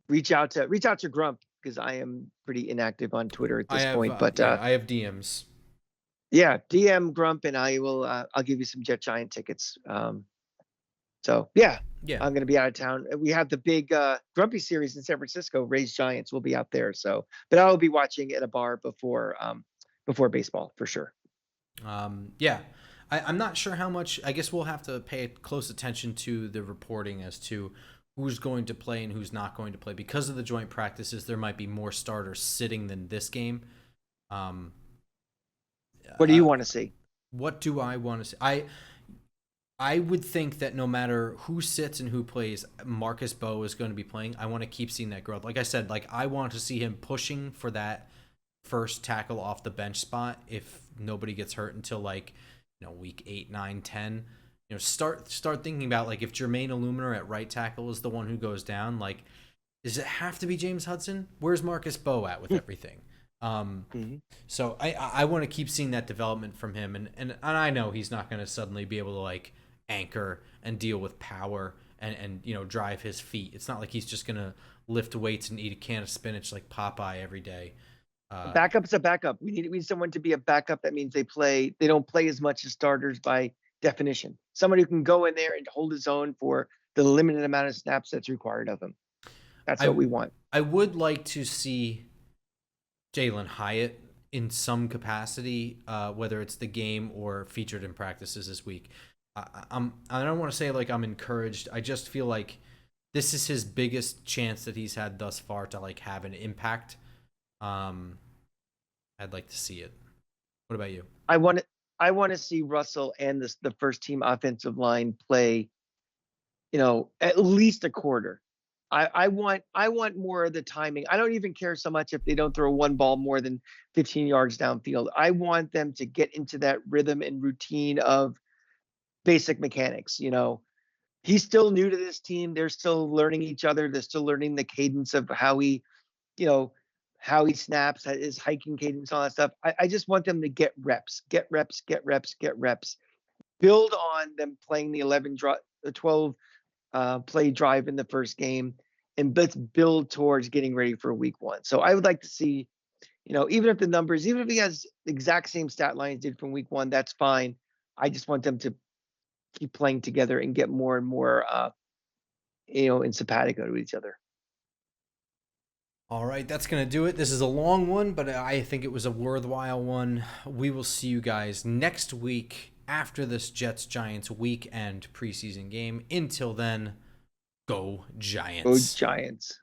Reach out to Grump, because I am pretty inactive on Twitter at this point. But I have DMs. Yeah, DM Grump, and I will. I'll give you some Jet Giant tickets. So yeah, I'm going to be out of town. We have the big Grumpy series in San Francisco. Rays Giants will be out there. So, but I will be watching at a bar before baseball for sure. Yeah, I'm not sure how much. I guess we'll have to pay close attention to the reporting as to who's going to play and who's not going to play. Because of the joint practices, there might be more starters sitting than this game. What do you want to see? What do I want to see? I would think that no matter who sits and who plays, Marcus Bowe is going to be playing. I want to keep seeing that growth. Like I said, like I want to see him pushing for that first tackle off the bench spot if nobody gets hurt until like, week 8, 9, 10. Start thinking about like if Jermaine Illuminor at right tackle is the one who goes down, like does it have to be James Hudson? Where's Marcus Bowe at with everything? So I want to keep seeing that development from him, and I know he's not going to suddenly be able to like anchor and deal with power and drive his feet. It's not like he's just going to lift weights and eat a can of spinach like Popeye every day. Backup's a backup. We need someone to be a backup. That means they don't play as much as starters by definition. Someone who can go in there and hold his own for the limited amount of snaps that's required of him. That's what we want. I would like to see Jalen Hyatt in some capacity, whether it's the game or featured in practices this week. I don't want to say like I'm encouraged. I just feel like this is his biggest chance that he's had thus far to like have an impact. I'd like to see it. What about you? I want to see Russell and the first team offensive line play, at least a quarter. I want more of the timing. I don't even care so much if they don't throw one ball more than 15 yards downfield. I want them to get into that rhythm and routine of basic mechanics. He's still new to this team. They're still learning each other. They're still learning the cadence of how he snaps, his hiking cadence, all that stuff. I just want them to get reps. Build on them playing the 12 play drive in the first game, and let's build towards getting ready for week 1. So I would like to see, even if the numbers, even if he has the exact same stat lines did from week 1, that's fine. I just want them to keep playing together and get more and more, in simpatico to each other. All right, that's going to do it. This is a long one, but I think it was a worthwhile one. We will see you guys next week after this Jets-Giants weekend preseason game. Until then, go Giants. Go Giants.